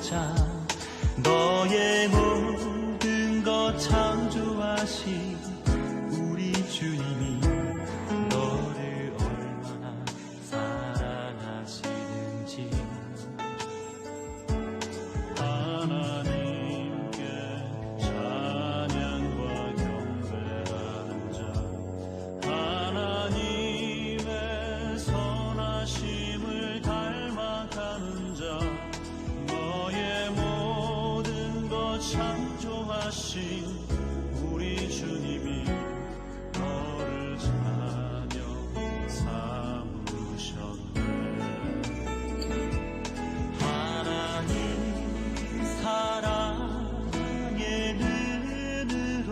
바라보자. 너의 모든 것 창조하신 우리 주님이 너를 얼마나 사랑하시는지. 하나님께 찬양과 경배하는 자, 하나님의 선하심을 닮아가는 자, 너의 모든 것 창조하신 우리 주님이 너를 자녀 삼으셨네. 하나님 사랑의 눈으로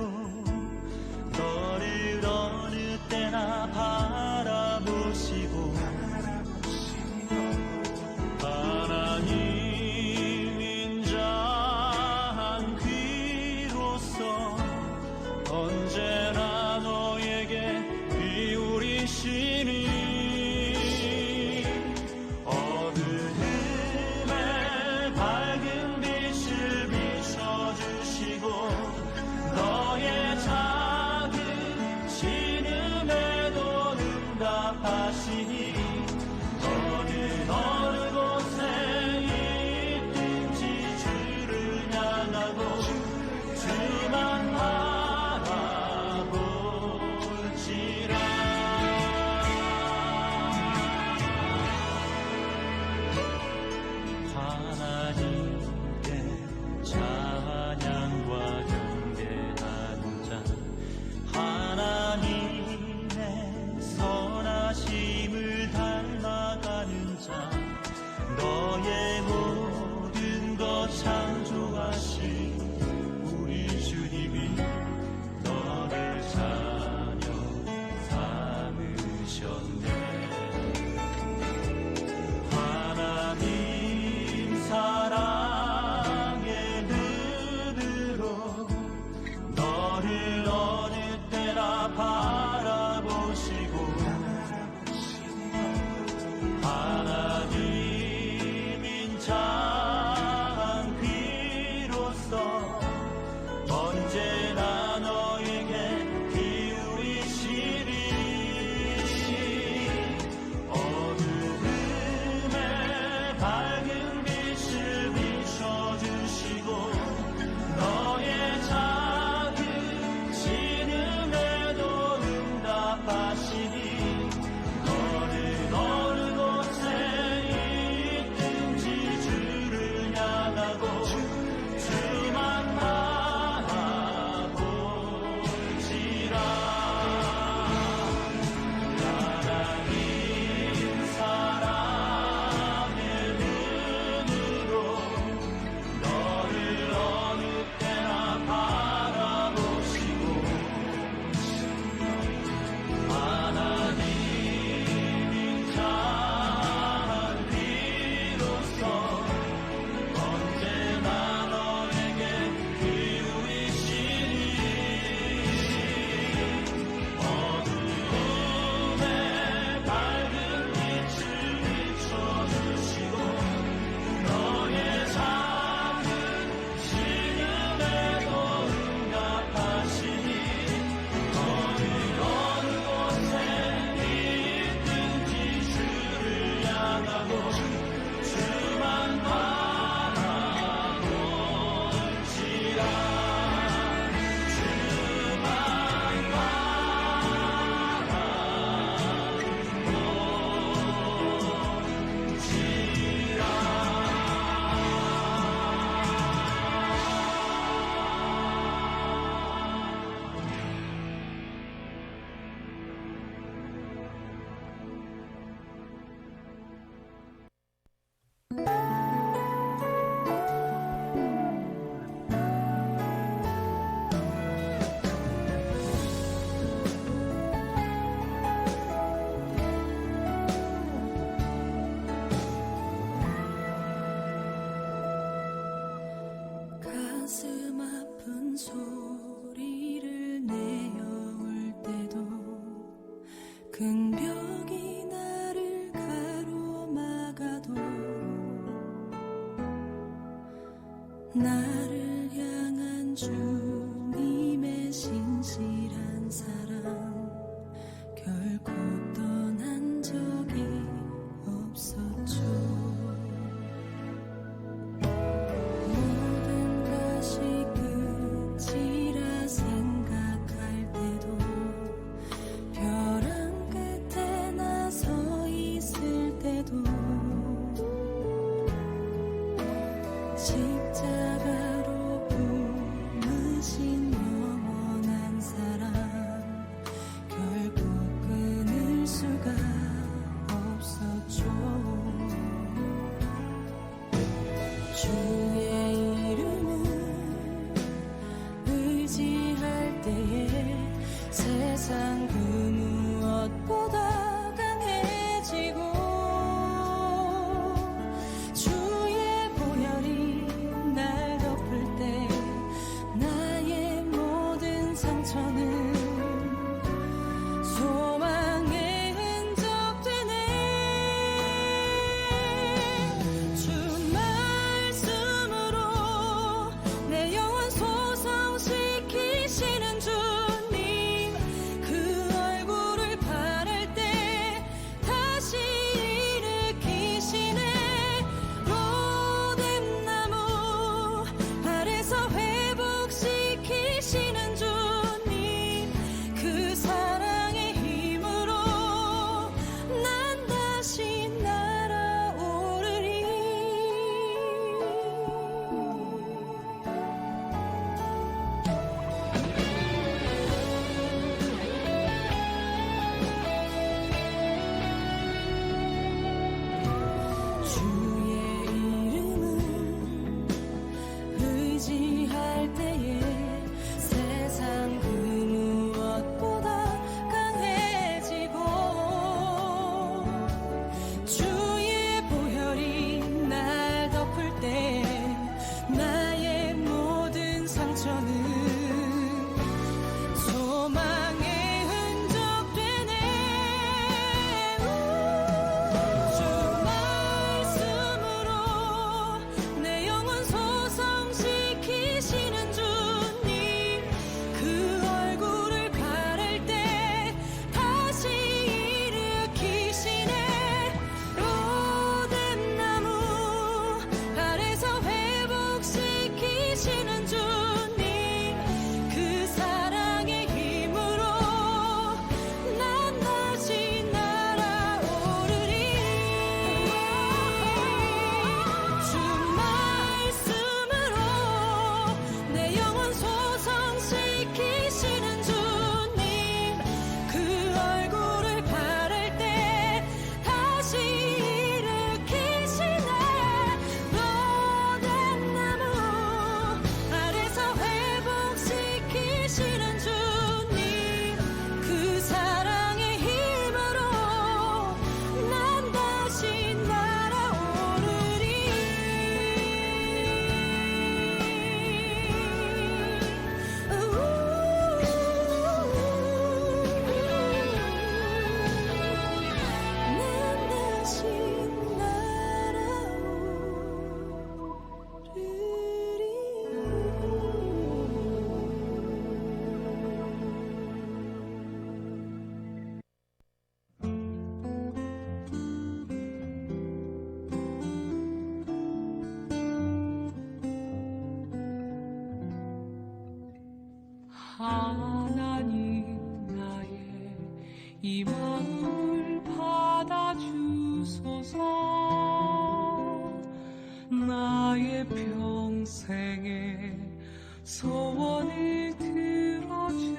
너를 어느 때나 바라보시고, 하나님 인자한 귀로서 언제나 너에게 기울이시니, 어두움에 밝은 빛을 비춰주시고, 너의 작은 신음에도 응답하시니, 어느 곳에 있든지 주를 향하고 주만 바라볼지라. 하나님께 찬양과 경배하는 자, 하나님의 선하심을 닮아가는 자, 너의 모든 것 창조하신 우리 주님이 너를 자녀 삼으셨네. 하나님 사랑의 눈으로 너를 어느 때나 바라보시고, 하나님 인자한 귀로서 언제나 너에게 기울이시리. 어두움에 밝은 빛을 비춰주시고, 너의 작은 신음에도 응답하시니, 어느 곳에 있든지 주를 향하고 주만 바라볼지라. 하나님 사랑의 눈으로 너를 어느 때나 바라보시고, 하나님 인자한 귀로서 언제나 너에게 기울이시니, 어두움에 밝은 빛을 비춰주시고, 너의 작은 신음에도 응답하시니, 어느 곳에 있든지 주를 향하고 주만 바라볼지라. 주만 가슴 아픈 소리를 내어올 때도 근벽이 나를 가로막아도 나를 향한 주님의 신실한 사랑 결코 떠난 적이 없었죠. 모든 것이 끝이라 생각할 때도 벼랑 끝에 나서 있을 때도 십자가로 품으신 영원한 사랑 결국 끊을 수가 없었죠. 주의 이름을 의지할 때에 세상 그 무엇보다 강해지고 주의 보혈이 날 덮을 때 나의 모든 상처는 소망의 흔적 되네. 주 말씀으로 내 영혼 소성시키시는 주님 그 얼굴을 바랄 때 다시 일으키시네. 로뎀 나무 아래서 회복시키시는 주님 그 사랑의 힘으로 난 다시 날아오르리. 주의 이름을 의지할 때에 세상 그 무엇보다 강해지고 주의 보혈이 날 덮을 때 나의 모든 상처는 소망의 흔적 되네. 주 말씀으로 내 영혼 소성시키시는 주님 그 얼굴을 바랄 때 다시 일으키시네. 로뎀 나무 아래서 회복시키시는 주님 그 사랑의 힘으로 난 다시 날아오르리. 주 말씀으로 내 영혼 소성시키시는 주님 그 얼굴을 바랄 때 다시 일으키시네. 로뎀 나무 아래서 회복시키시는 주님 그 사랑의 힘으로 난 다시 날아오르리. 난 다시 하나님 나의 이 마음을 받아주소서. 나의 평생의 소원을 들어주소서.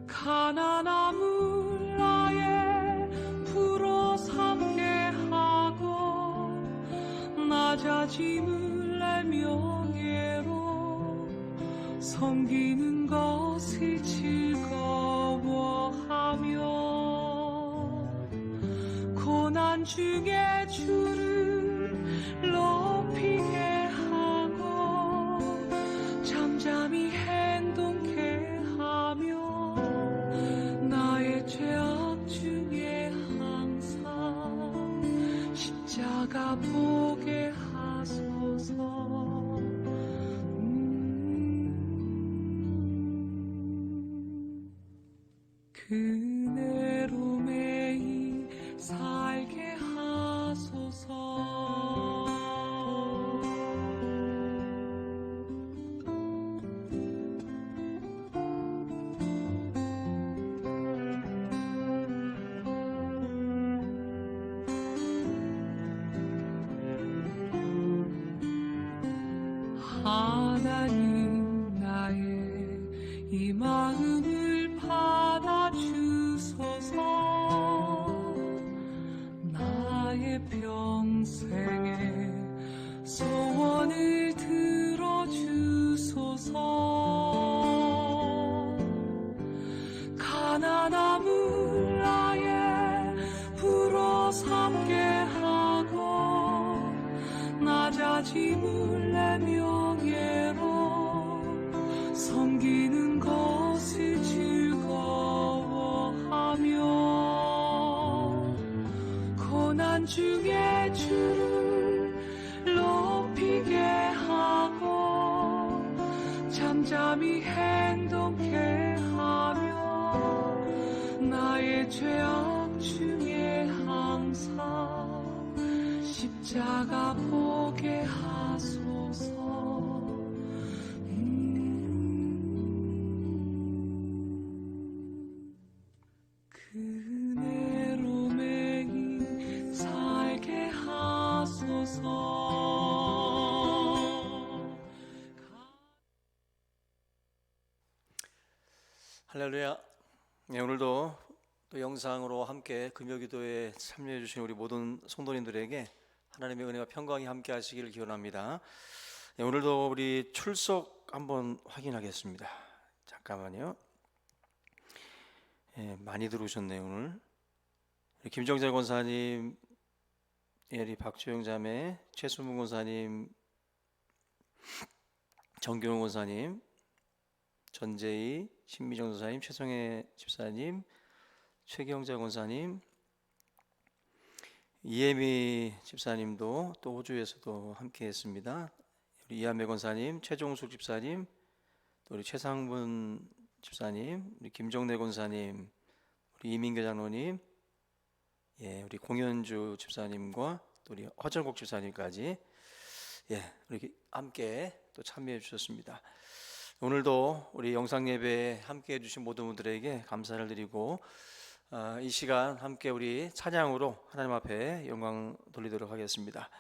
가난함을 나의 부로 삼게 하고 낮아짐을 내 명예로 섬기는 것을 즐거워하며 고난 중에 주를 높이게 하고 잠잠히 행동케 하며 나의 죄악 중에 항상 십자가 십자가 보게 하소서. 그네로 매일 살게 하소서. 하나님 나의 이 마음을 받아주소서. 나의 평생의 소원을 들어주소서. 가난함을 나의 불어 삼게 하고 낮아짐을 내 명예로 섬기는 것을 즐거워하며 고난 중에 주를 높이게 하고 잠잠히 행동케 하며 나의 죄악 중에 항상 십자가 보게 하소서. 그네로 매일 살게 하소서. 할렐루야. 네, 오늘도 또 영상으로 함께 금요기도에 참여해 주신 우리 모든 성도님들에게 하나님의 은혜와 평강이 함께 하시기를 기원합니다. 네, 오늘도 우리 출석 한번 확인하겠습니다. 잠깐만요. 네, 많이 들어오셨네요. 오늘 김정재 권사님, 우리 박주영 자매, 최수문 권사님, 정규영 권사님, 전재희, 신미정 전사님, 최성애 집사님, 최경자 권사님, 이혜미 집사님도 또 호주에서도 함께 했습니다. 우리 이한매 권사님, 최종숙 집사님, 또 우리 최상분 집사님, 우리 김정래 권사님, 우리 이민교 장로님, 우리 공현주 집사님과 또 우리 허정국 집사님까지 이렇게 함께 또 참여해 주셨습니다. 오늘도 우리 영상 예배에 함께 해주신 모든 분들에게 감사를 드리고 이 시간 함께 우리 찬양으로 하나님 앞에 영광 돌리도록 하겠습니다.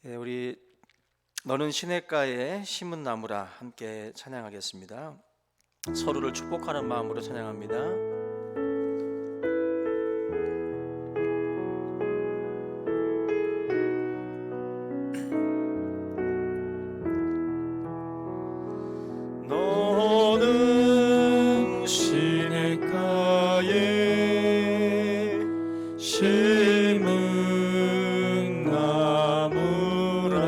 우리 너는 시냇가에 심은 나무라 함께 찬양하겠습니다. 서로를 축복하는 마음으로 찬양합니다. 너는 시냇가에 심은 나무라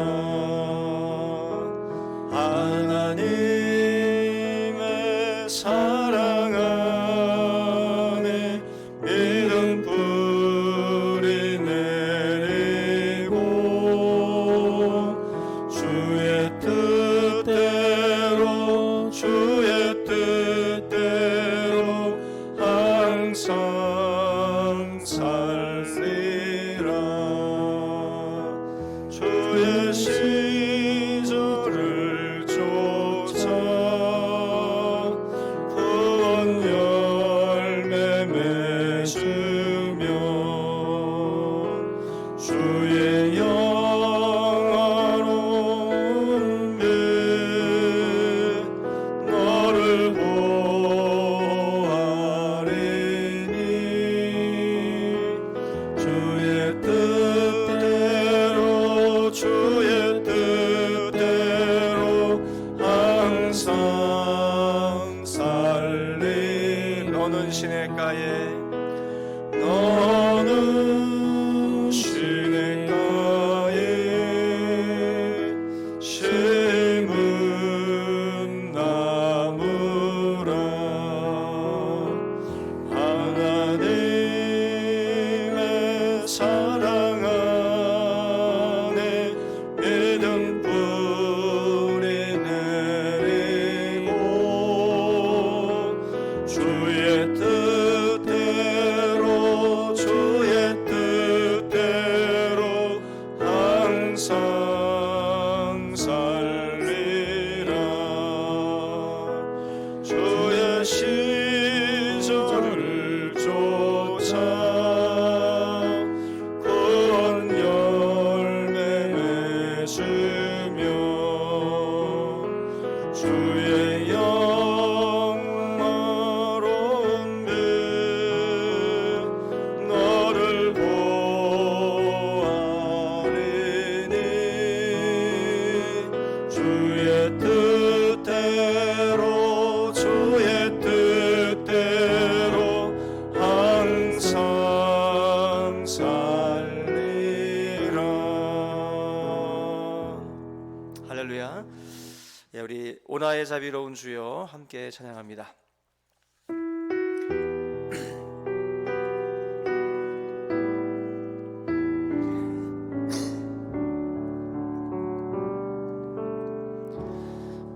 하나님의 사랑 안에 믿음 뿌리 내리고 주의 뜻대로 주의 뜻대로 항상 살리라. 주의 시절을 쫓아 구원 열매 맺으며 주의 영화로운 빛 너를 보아리니 주의 뜻대로 주의 뜻대로 항상 살리. 너는 시냇가에 너는 시냇가에 심은 나무라 하나님의 사랑 구원 열매 맺으며 주의 영화로운 빛 너를 보아리니 주의 뜻대로 항상 살리라. 할렐루야. 예, 우리 오나의 자비로운 주여 함께 찬양합니다.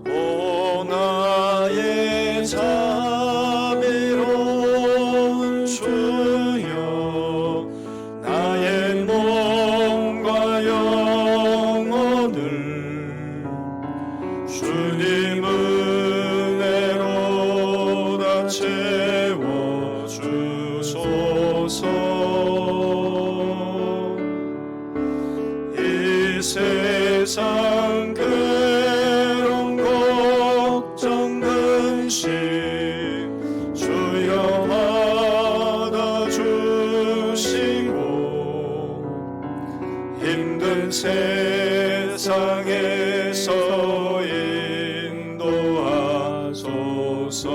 오 나의 자비로운 주여 나의 몸과 영혼을 주님 은혜로 다 채워주소서. 이 세상 괴로움 걱정 근심 주여 받아주시고 힘든 세상에서 인도하소서.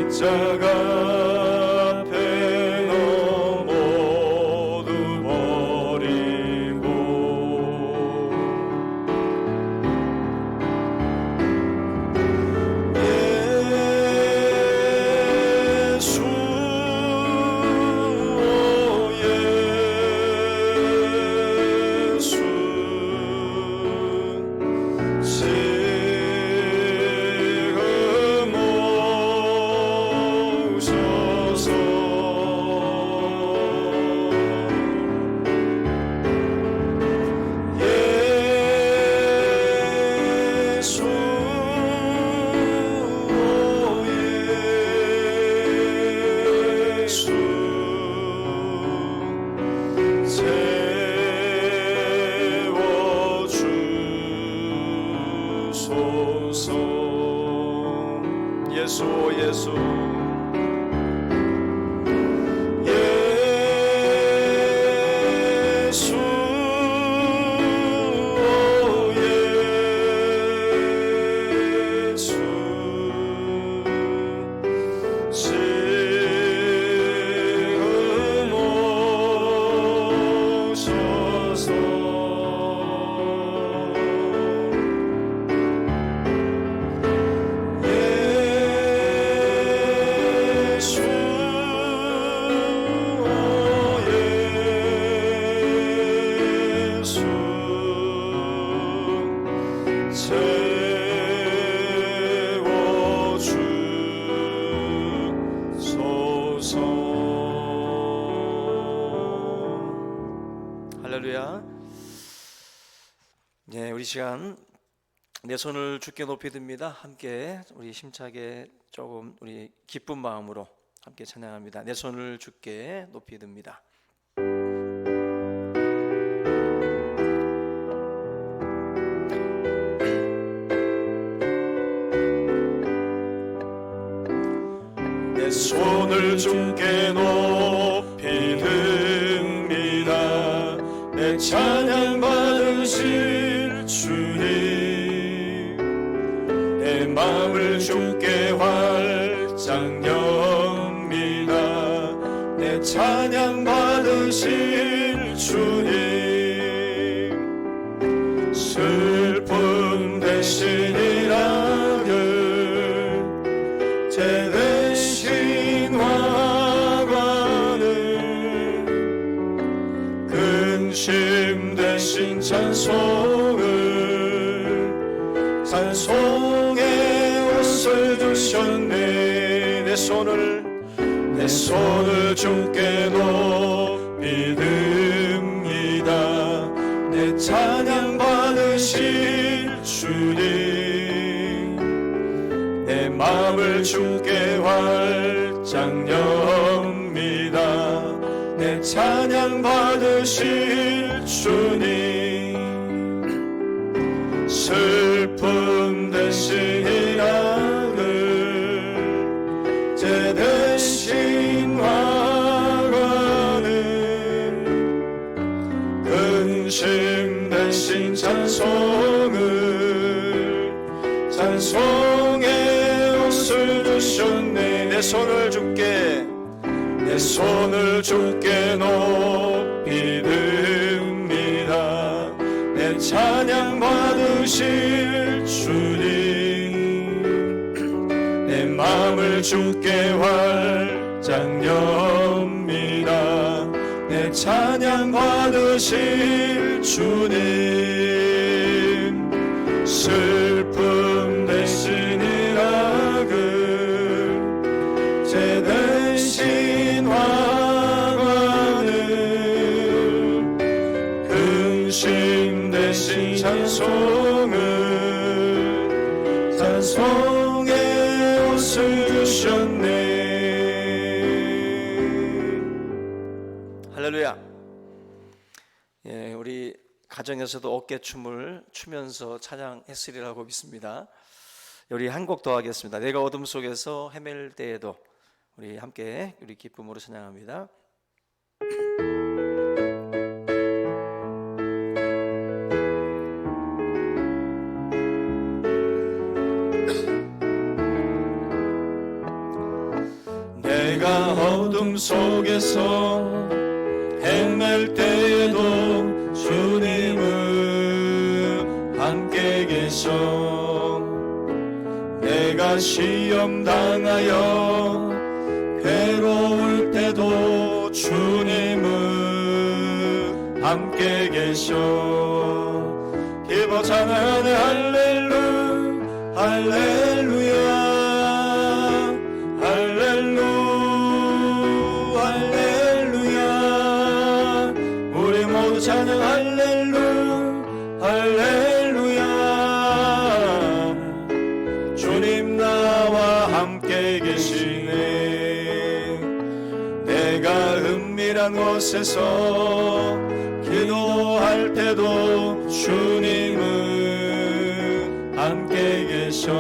십자가 앞에 너 모두 버리고 예수 지금 오셔 예수 예수 할렐루야. 네, 우리 시간 내 손을 주께 높이 듭니다. 함께 우리 힘차게 조금 우리 기쁜 마음으로 함께 찬양합니다. 내 손을 주께 높이 듭니다. 내 손을 주께 높이 듭니다. 내 찬양 받으실 주님, 내 마음을 주께 활짝 엽니다. 내 찬양 받으실 주님, 슬픔 대신 일하길 제 대신 화관을 근심 대신 찬송의 옷을 주셨네. 내 손을 주께 높이 듭니다. 내 찬양 받으실 주님, 내 마음을 주께 활짝 엽니다. 내 찬양 받으실 주님, 슬픔 대신 희락을 제 대신 화관을 근심 대신 찬송의 옷을 주셨네. 내 손을 주께 높이 듭니다. 내 찬양 받으실 주님, 내 마음을 주께 활짝 엽니다. 내 찬양 받으실 주님, 슬픔 대신 일학을 제 대신 화관을 근심 대신 찬송의 옷을 주셨네. 할렐루야. 예, 우리 가정에서도 어깨춤을 추면서 찬양했으리라고 믿습니다. 우리 한 곡 더 하겠습니다. 내가 어둠 속에서 헤맬 때에도 우리 함께 우리 기쁨으로 찬양합니다. 내가 어둠 속에서 헤맬 때에도 주님은 함께 계셔. 내가 시험 당하여 괴로울 때도 주님은 함께 계셔. 기뻐 찬양하네 할렐루야 할렐루야. 우리 모두 찬양 할렐루야. 주님 나와 함께 계시네. 내가 은밀한 곳에서 기도할 때도 주님은 함께 계셔.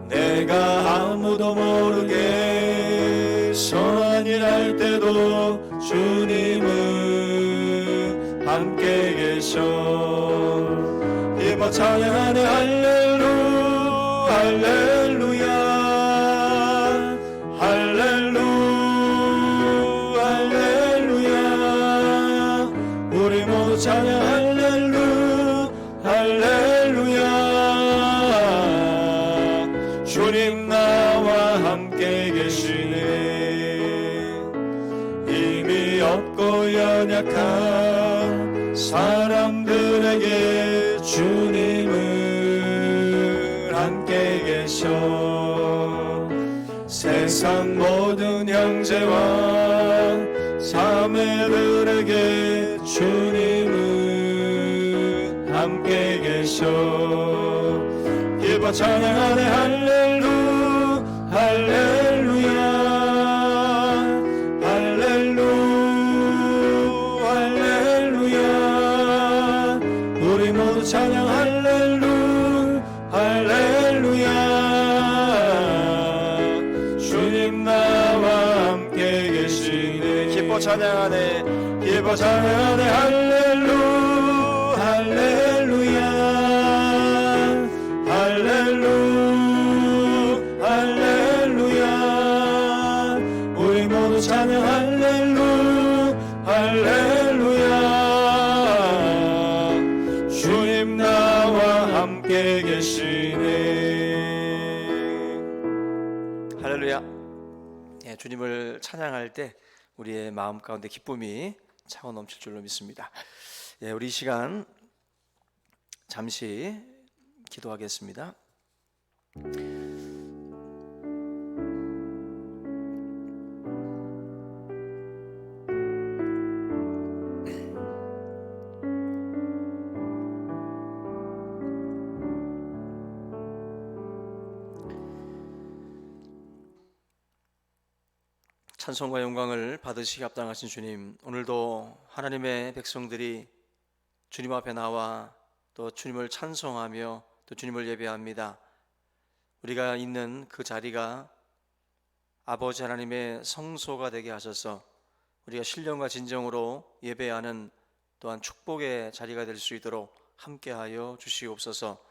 내 주님은 함께 계셔. 기뻐 찬양하네 할렐루 할렐루야 할렐루 할렐루야. 우리 모두 찬양 할렐루 할렐루야. 주님 나와 함께 계시네. 힘이 없고 연약한 사람들에게 주님은 함께 계셔. 세상 모든 형제와 자매들에게 주님은 함께 계셔. 기뻐 찬양하네 할렐루 할렐루야 할렐루 할렐루야. 우리 모두 찬양 할렐루 할렐루야. 주님 나와 함께 계시네. 기뻐 찬양하네 기뻐 찬양하네 할렐루 할렐루야 할렐루 할렐루야. 우리 모두 찬양 할렐루 할렐루야. 주님 나와 함께 계시네. 할렐루야. 예, 주님을 찬양할 때 우리의 마음 가운데 기쁨이 차고 넘칠 줄로 믿습니다. 예, 우리 이 시간 잠시 기도하겠습니다. 찬송과 영광을 받으시기 합당하신 주님, 오늘도 하나님의 백성들이 주님 앞에 나와 또 주님을 찬송하며 또 주님을 예배합니다. 우리가 있는 그 자리가 아버지 하나님의 성소가 되게 하셔서 우리가 신령과 진정으로 예배하는 또한 축복의 자리가 될 수 있도록 함께하여 주시옵소서.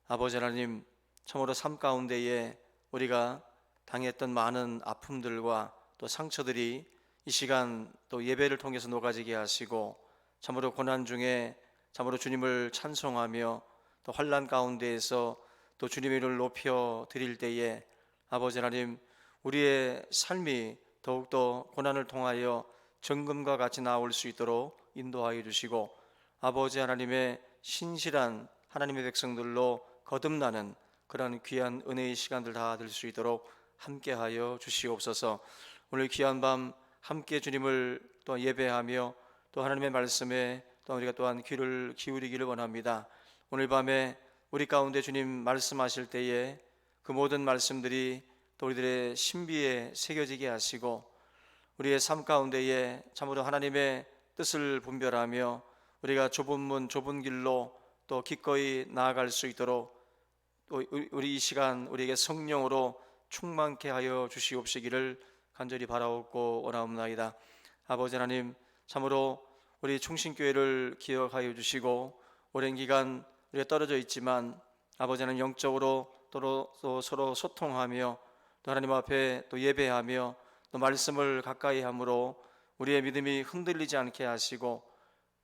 아버지 하나님, 참으로 삶 가운데에 우리가 당했던 많은 아픔들과 또 상처들이 이 시간 또 예배를 통해서 녹아지게 하시고, 참으로 고난 중에 참으로 주님을 찬송하며 또 환난 가운데에서 또 주님의 이름을 높여 드릴 때에 아버지 하나님, 우리의 삶이 더욱더 고난을 통하여 정금과 같이 나올 수 있도록 인도하여 주시고, 아버지 하나님의 신실한 하나님의 백성들로 거듭나는 그런 귀한 은혜의 시간들 다 될 수 있도록 함께하여 주시옵소서. 오늘 귀한 밤 함께 주님을 또 예배하며 또 하나님의 말씀에 또 우리가 또한 귀를 기울이기를 원합니다. 오늘 밤에 우리 가운데 주님 말씀하실 때에 그 모든 말씀들이 또 우리들의 신비에 새겨지게 하시고, 우리의 삶 가운데에 참으로 하나님의 뜻을 분별하며 우리가 좁은 문 좁은 길로 또 기꺼이 나아갈 수 있도록 또 우리 이 시간 우리에게 성령으로 충만케 하여 주시옵시기를 간절히 바라옵고 원하옵나이다. 아버지 하나님, 참으로 우리 충신교회를 기억하여 주시고, 오랜 기간 우리가 떨어져 있지만 아버지 하나님, 영적으로 또 서로 소통하며 또 하나님 앞에 또 예배하며 또 말씀을 가까이 함으로 우리의 믿음이 흔들리지 않게 하시고,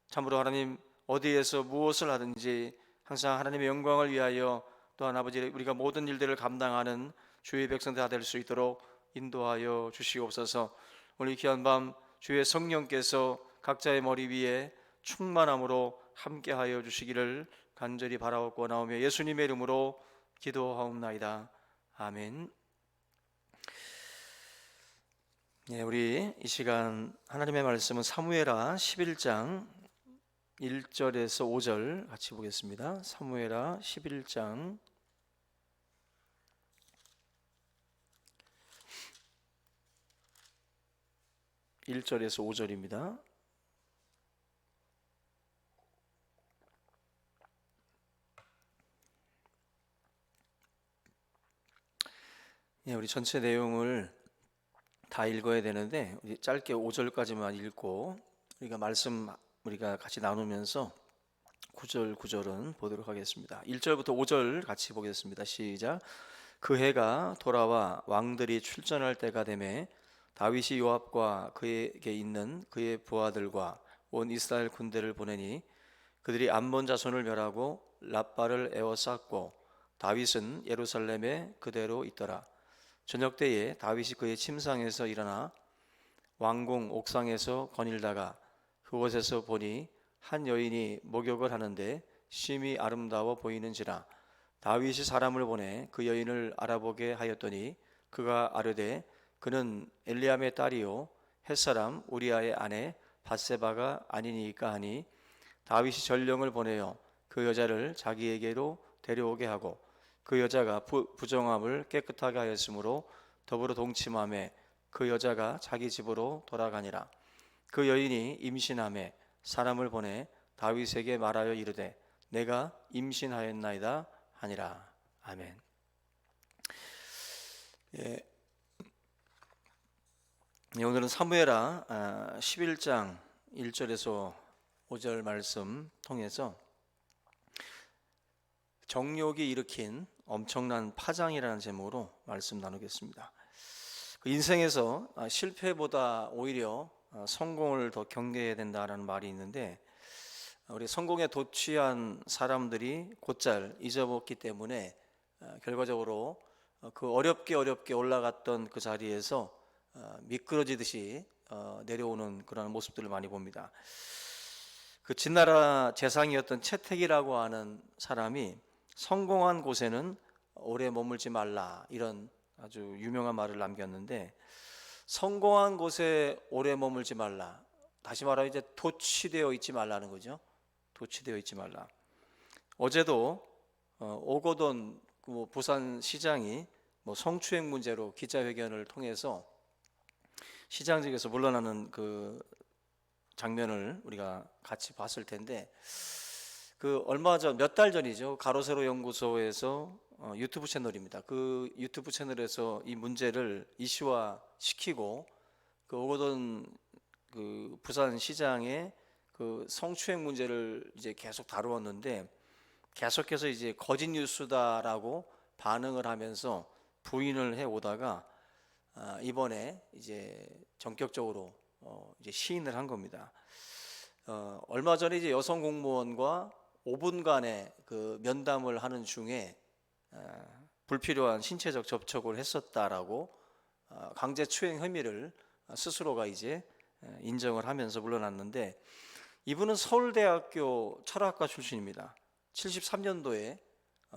참으로 하나님 어디에서 무엇을 하든지 항상 하나님의 영광을 위하여 또한 아버지 우리가 모든 일들을 감당하는 주의 백성들 다 될 수 있도록 인도하여 주시옵소서. 오늘 귀한 밤 주의 성령께서 각자의 머리 위에 충만함으로 함께하여 주시기를 간절히 바라옵고 나오며 예수님의 이름으로 기도하옵나이다. 아멘. 네, 우리 이 시간 하나님의 말씀은 사무엘하 11장 1절에서 5절 같이 보겠습니다. 사무엘하 11장 1절에서 5절입니다. 예, 우리 전체 내용을 다 읽어야 되는데 우리 짧게 5절까지만 읽고 우리가 같이 나누면서 구절은 보도록 하겠습니다. 1절부터 5절 같이 보겠습니다. 시작. 그 해가 돌아와 왕들이 출전할 때가 되매 다윗이 요압과 그에게 있는 그의 부하들과 온 이스라엘 군대를 보내니 그들이 암몬 자손을 멸하고 랍바를 에워쌌고 다윗은 예루살렘에 그대로 있더라. 저녁 때에 다윗이 그의 침상에서 일어나 왕궁 옥상에서 거닐다가 그곳에서 보니 한 여인이 목욕을 하는데 심히 아름다워 보이는지라. 다윗이 사람을 보내 그 여인을 알아보게 하였더니 그가 아뢰되 그는 엘리암의 딸이요 햇사람 우리아의 아내 밧세바가 아니니까 하니 다윗이 전령을 보내어 그 여자를 자기에게로 데려오게 하고 그 여자가 부정함을 깨끗하게 하였으므로 더불어 동침함에 그 여자가 자기 집으로 돌아가니라. 그 여인이 임신함에 사람을 보내 다윗에게 말하여 이르되 내가 임신하였나이다 하니라. 아멘. 오늘은 사무엘하 11장 1절에서 5절 말씀 통해서 정욕이 일으킨 엄청난 파장이라는 제목으로 말씀 나누겠습니다. 인생에서 실패보다 오히려 성공을 더 경계해야 된다라는 말이 있는데 우리 성공에 도취한 사람들이 곧잘 잊어먹기 때문에 결과적으로 그 어렵게 올라갔던 그 자리에서 미끄러지듯이 내려오는 그런 모습들을 많이 봅니다. 그 진나라 재상이었던 채택이라고 하는 사람이 성공한 곳에는 오래 머물지 말라 이런 아주 유명한 말을 남겼는데 성공한 곳에 오래 머물지 말라. 다시 말하면 이제 도취되어 있지 말라는 거죠. 도취되어 있지 말라. 어제도 오거돈 부산 시장이 성추행 문제로 기자회견을 통해서 시장직에서 물러나는 그 장면을 우리가 같이 봤을 텐데 그 얼마 전 몇 달 전이죠. 가로세로 연구소에서 유튜브 채널입니다. 그 유튜브 채널에서 이 문제를 이슈화 시키고 그 오거돈 그 부산 시장의 그 성추행 문제를 이제 계속 다루었는데 계속해서 이제 거짓 뉴스다라고 반응을 하면서 부인을 해 오다가 이번에 이제 전격적으로 이제 시인을 한 겁니다. 얼마 전에 이제 여성 공무원과 5분간의 그 면담을 하는 중에 불필요한 신체적 접촉을 했었다라고 강제추행 혐의를 스스로가 이제 인정을 하면서 물러났는데 이분은 서울대학교 철학과 출신입니다. 73년도에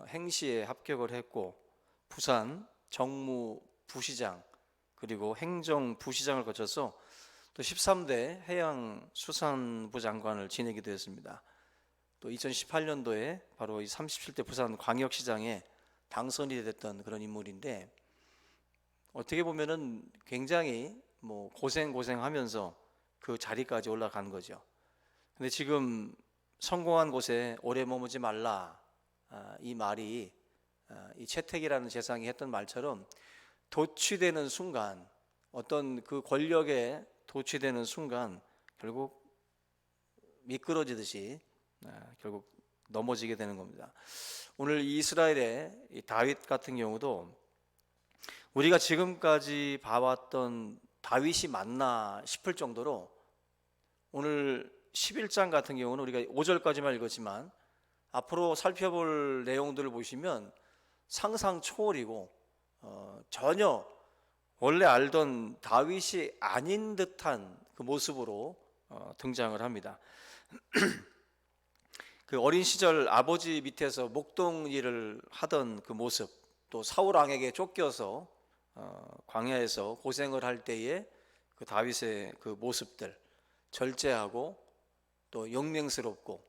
행시에 합격을 했고 부산 정무부시장 그리고 행정부시장을 거쳐서 또 13대 해양수산부 장관을 지내기도 했습니다. 또 2018년도에 바로 이 37대 부산 광역시장에 당선이 됐던 그런 인물인데 어떻게 보면은 굉장히 고생하면서 그 자리까지 올라간 거죠. 근데 지금 성공한 곳에 오래 머무지 말라 이 말이 이 채택이라는 재상이 했던 말처럼 도취되는 순간 어떤 그 권력에 도취되는 순간 결국 미끄러지듯이 결국 넘어지게 되는 겁니다. 오늘 이스라엘의 이 다윗 같은 경우도 우리가 지금까지 봐왔던 다윗이 맞나 싶을 정도로 오늘 11장 같은 경우는 우리가 5절까지만 읽었지만 앞으로 살펴볼 내용들을 보시면 상상 초월이고 전혀 원래 알던 다윗이 아닌 듯한 그 모습으로 등장을 합니다. 그 어린 시절 아버지 밑에서 목동 일을 하던 그 모습, 또 사울 왕에게 쫓겨서 광야에서 고생을 할 때의 그 다윗의 그 모습들, 절제하고 또 용맹스럽고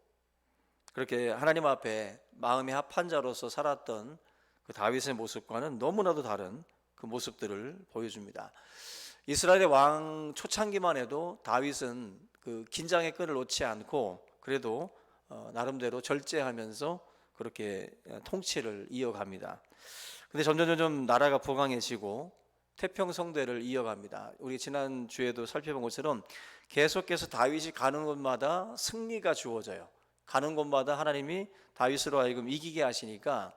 그렇게 하나님 앞에 마음이 합한 자로서 살았던 그 다윗의 모습과는 너무나도 다른 그 모습들을 보여줍니다. 이스라엘의 왕 초창기만 해도 다윗은 그 긴장의 끈을 놓지 않고 그래도 나름대로 절제하면서 그렇게 통치를 이어갑니다. 근데 점점 나라가 부강해지고 태평성대를 이어갑니다. 우리 지난 주에도 살펴본 것처럼 계속해서 다윗이 가는 곳마다 승리가 주어져요. 가는 곳마다 하나님이 다윗으로 하여금 이기게 하시니까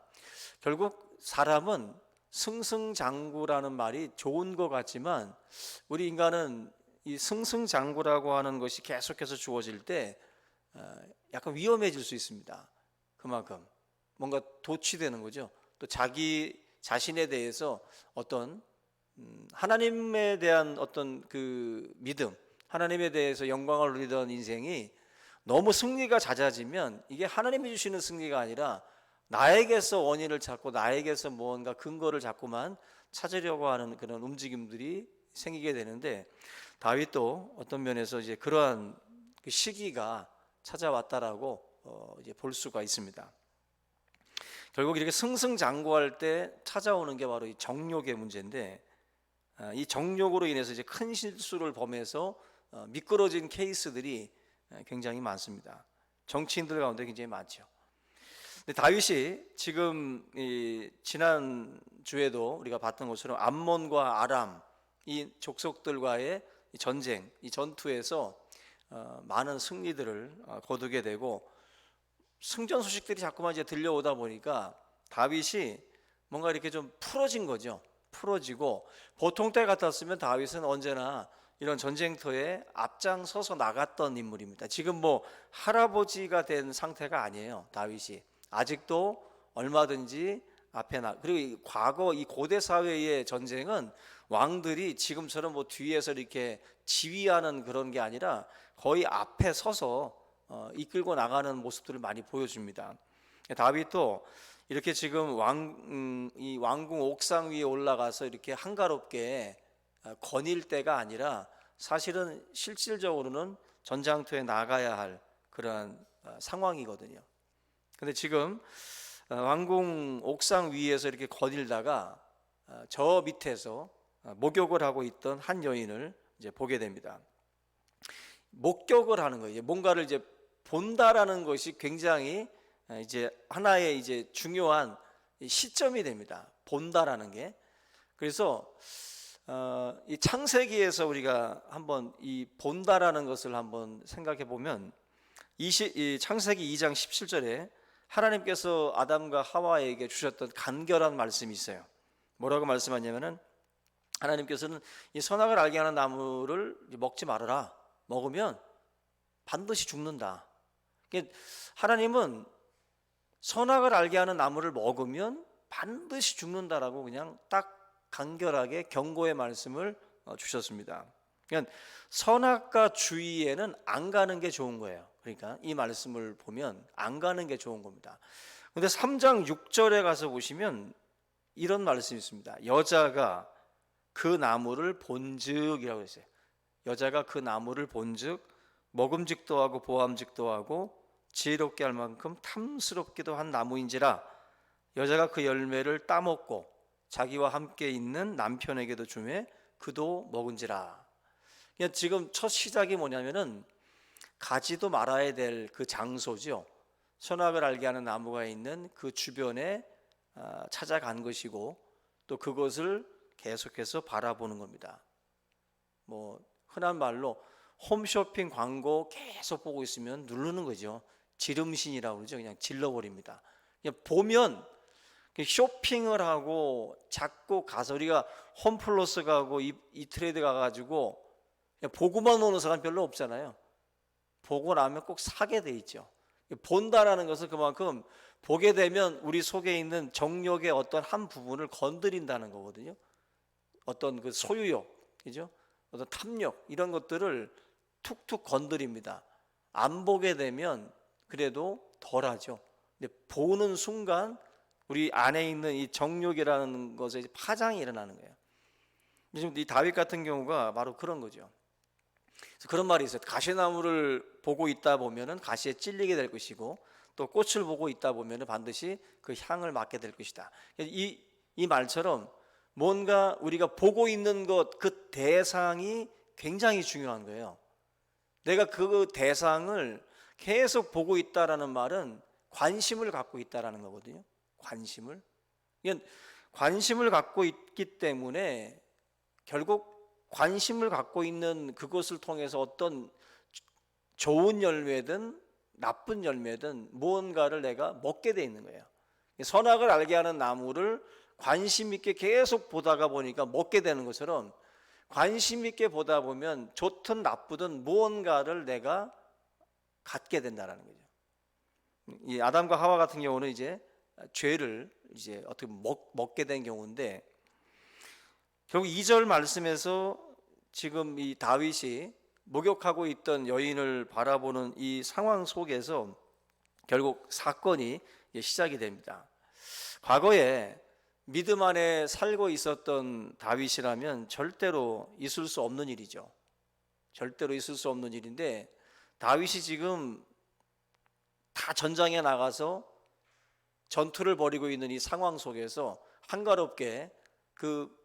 결국 사람은 승승장구라는 말이 좋은 것 같지만 우리 인간은 이 승승장구라고 하는 것이 계속해서 주어질 때 약간 위험해질 수 있습니다. 그만큼 뭔가 도취되는 거죠. 또 자기 자신에 대해서 어떤 하나님에 대한 어떤 그 믿음, 하나님에 대해서 영광을 누리던 인생이 너무 승리가 잦아지면 이게 하나님이 주시는 승리가 아니라 나에게서 원인을 찾고 나에게서 무언가 근거를 자꾸만 찾으려고 하는 그런 움직임들이 생기게 되는데 다윗도 어떤 면에서 이제 그러한 그 시기가 찾아왔다라고 이제 볼 수가 있습니다. 결국 이렇게 승승장구할 때 찾아오는 게 바로 이 정욕의 문제인데 이 정욕으로 인해서 이제 큰 실수를 범해서 미끄러진 케이스들이 굉장히 많습니다. 정치인들 가운데 굉장히 많죠. 근데 다윗이 지금 지난 주에도 우리가 봤던 것처럼 암몬과 아람 이 족속들과의 이 전쟁, 이 전투에서 많은 승리들을 거두게 되고 승전 소식들이 자꾸만 이제 들려오다 보니까 다윗이 뭔가 이렇게 좀 풀어진 거죠. 풀어지고 보통 때 같았으면 다윗은 언제나 이런 전쟁터에 앞장서서 나갔던 인물입니다. 지금 뭐 할아버지가 된 상태가 아니에요. 다윗이 아직도 얼마든지 앞에 그리고 과거 이 고대 사회의 전쟁은 왕들이 지금처럼 뭐 뒤에서 이렇게 지휘하는 그런 게 아니라 거의 앞에 서서 이끌고 나가는 모습들을 많이 보여줍니다. 다윗도 이렇게 지금 이 왕궁 옥상 위에 올라가서 이렇게 한가롭게 거닐 때가 아니라 사실은 실질적으로는 전장터에 나가야 할 그러한 상황이거든요. 근데 지금 왕궁 옥상 위에서 이렇게 거닐다가 저 밑에서 목욕을 하고 있던 한 여인을 이제 보게 됩니다. 목격을 하는 거예요. 뭔가를 이제 본다라는 것이 굉장히 이제 하나의 이제 중요한 시점이 됩니다. 본다라는 게. 그래서 이 창세기에서 우리가 한번 이 본다라는 것을 한번 생각해 보면 이 창세기 2장 17절에 하나님께서 아담과 하와에게 주셨던 간결한 말씀이 있어요. 뭐라고 말씀하냐면은 하나님께서는 이 선악을 알게 하는 나무를 먹지 말아라. 먹으면 반드시 죽는다. 하나님은 선악을 알게 하는 나무를 먹으면 반드시 죽는다라고 그냥 딱 간결하게 경고의 말씀을 주셨습니다. 그러니까 선악과 주의에는 안 가는 게 좋은 거예요. 그러니까 이 말씀을 보면 안 가는 게 좋은 겁니다. 그런데 3장 6절에 가서 보시면 이런 말씀이 있습니다. 여자가 그 나무를 본즉이라고 했어요. 여자가 그 나무를 본즉 먹음직도 하고 보암직도 하고 지혜롭게 할 만큼 탐스럽기도 한 나무인지라 여자가 그 열매를 따먹고 자기와 함께 있는 남편에게도 주매 그도 먹은지라. 그러니까 지금 첫 시작이 뭐냐면은 가지도 말아야 될 그 장소죠. 선악을 알게 하는 나무가 있는 그 주변에 찾아간 것이고 또 그것을 계속해서 바라보는 겁니다. 뭐 흔한 말로 홈쇼핑 광고 계속 보고 있으면 누르는 거죠. 지름신이라고 그러죠. 그냥 질러버립니다. 그냥 보면 쇼핑을 하고 자꾸 가서 우리가 홈플러스 가고 이트레이드 가가지고 그냥 보고만 오는 사람 별로 없잖아요. 보고 나면 꼭 사게 돼 있죠. 본다라는 것은 그만큼 보게 되면 우리 속에 있는 정욕의 어떤 한 부분을 건드린다는 거거든요. 어떤 그 소유욕, 그죠? 어떤 탐욕 이런 것들을 툭툭 건드립니다. 안 보게 되면 그래도 덜하죠. 근데 보는 순간 우리 안에 있는 이 정욕이라는 것에 파장이 일어나는 거예요. 지금 이 다윗 같은 경우가 바로 그런 거죠. 그래서 그런 말이 있어요. 가시나무를 보고 있다 보면은 가시에 찔리게 될 것이고 또 꽃을 보고 있다 보면은 반드시 그 향을 맡게 될 것이다. 이 말처럼 뭔가 우리가 보고 있는 것, 그 대상이 굉장히 중요한 거예요. 내가 그 대상을 계속 보고 있다라는 말은 관심을 갖고 있다라는 거거든요. 관심을 갖고 있기 때문에 결국 관심을 갖고 있는 그것을 통해서 어떤 좋은 열매든 나쁜 열매든 무언가를 내가 먹게 돼 있는 거예요. 선악을 알게 하는 나무를 관심 있게 계속 보다가 보니까 먹게 되는 것처럼 관심 있게 보다 보면 좋든 나쁘든 무언가를 내가 갖게 된다라는 거죠. 이 아담과 하와 같은 경우는 이제 죄를 이제 어떻게 먹게 된 경우인데, 결국 2절 말씀에서 지금 이 다윗이 목욕하고 있던 여인을 바라보는 이 상황 속에서 결국 사건이 시작이 됩니다. 과거에 믿음 안에 살고 있었던 다윗이라면 절대로 있을 수 없는 일이죠. 절대로 있을 수 없는 일인데, 다윗이 지금 다 전장에 나가서 전투를 벌이고 있는 이 상황 속에서 한가롭게 그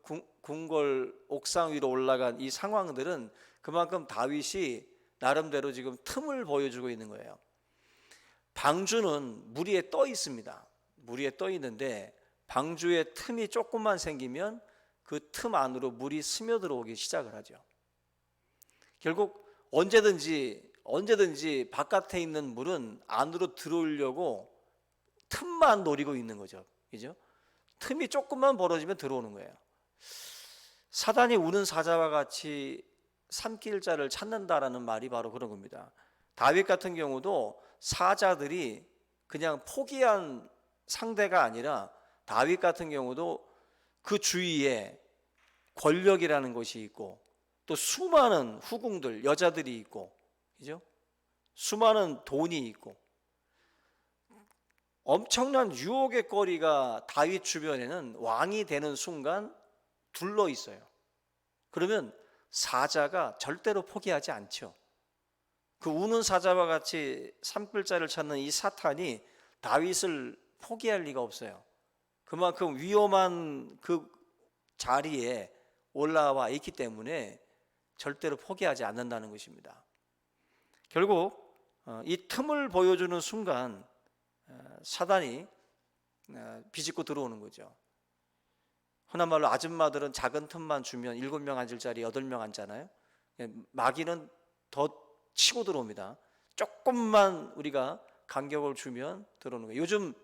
궁궐 옥상 위로 올라간 이 상황들은 그만큼 다윗이 나름대로 지금 틈을 보여주고 있는 거예요. 방주는 물 위에 떠 있습니다. 물 위에 떠 있는데 방주에 틈이 조금만 생기면 그 틈 안으로 물이 스며들어오기 시작을 하죠. 결국 언제든지 바깥에 있는 물은 안으로 들어오려고 틈만 노리고 있는 거죠. 그죠? 틈이 조금만 벌어지면 들어오는 거예요. 사단이 우는 사자와 같이 삼킬 자를 찾는다라는 말이 바로 그런 겁니다. 다윗 같은 경우도 사자들이 그냥 포기한 상대가 아니라, 다윗 같은 경우도 그 주위에 권력이라는 것이 있고 또 수많은 후궁들, 여자들이 있고, 그죠? 수많은 돈이 있고 엄청난 유혹의 거리가 다윗 주변에는 왕이 되는 순간 둘러 있어요. 그러면 사자가 절대로 포기하지 않죠. 그 우는 사자와 같이 산불자를 찾는 이 사탄이 다윗을 포기할 리가 없어요. 그만큼 위험한 그 자리에 올라와 있기 때문에 절대로 포기하지 않는다는 것입니다. 결국 이 틈을 보여주는 순간 사단이 비집고 들어오는 거죠. 흔한 말로 아줌마들은 작은 틈만 주면 7명 앉을 자리 8명 앉잖아요. 마귀는 더 치고 들어옵니다. 조금만 우리가 간격을 주면 들어오는 거예요. 요즘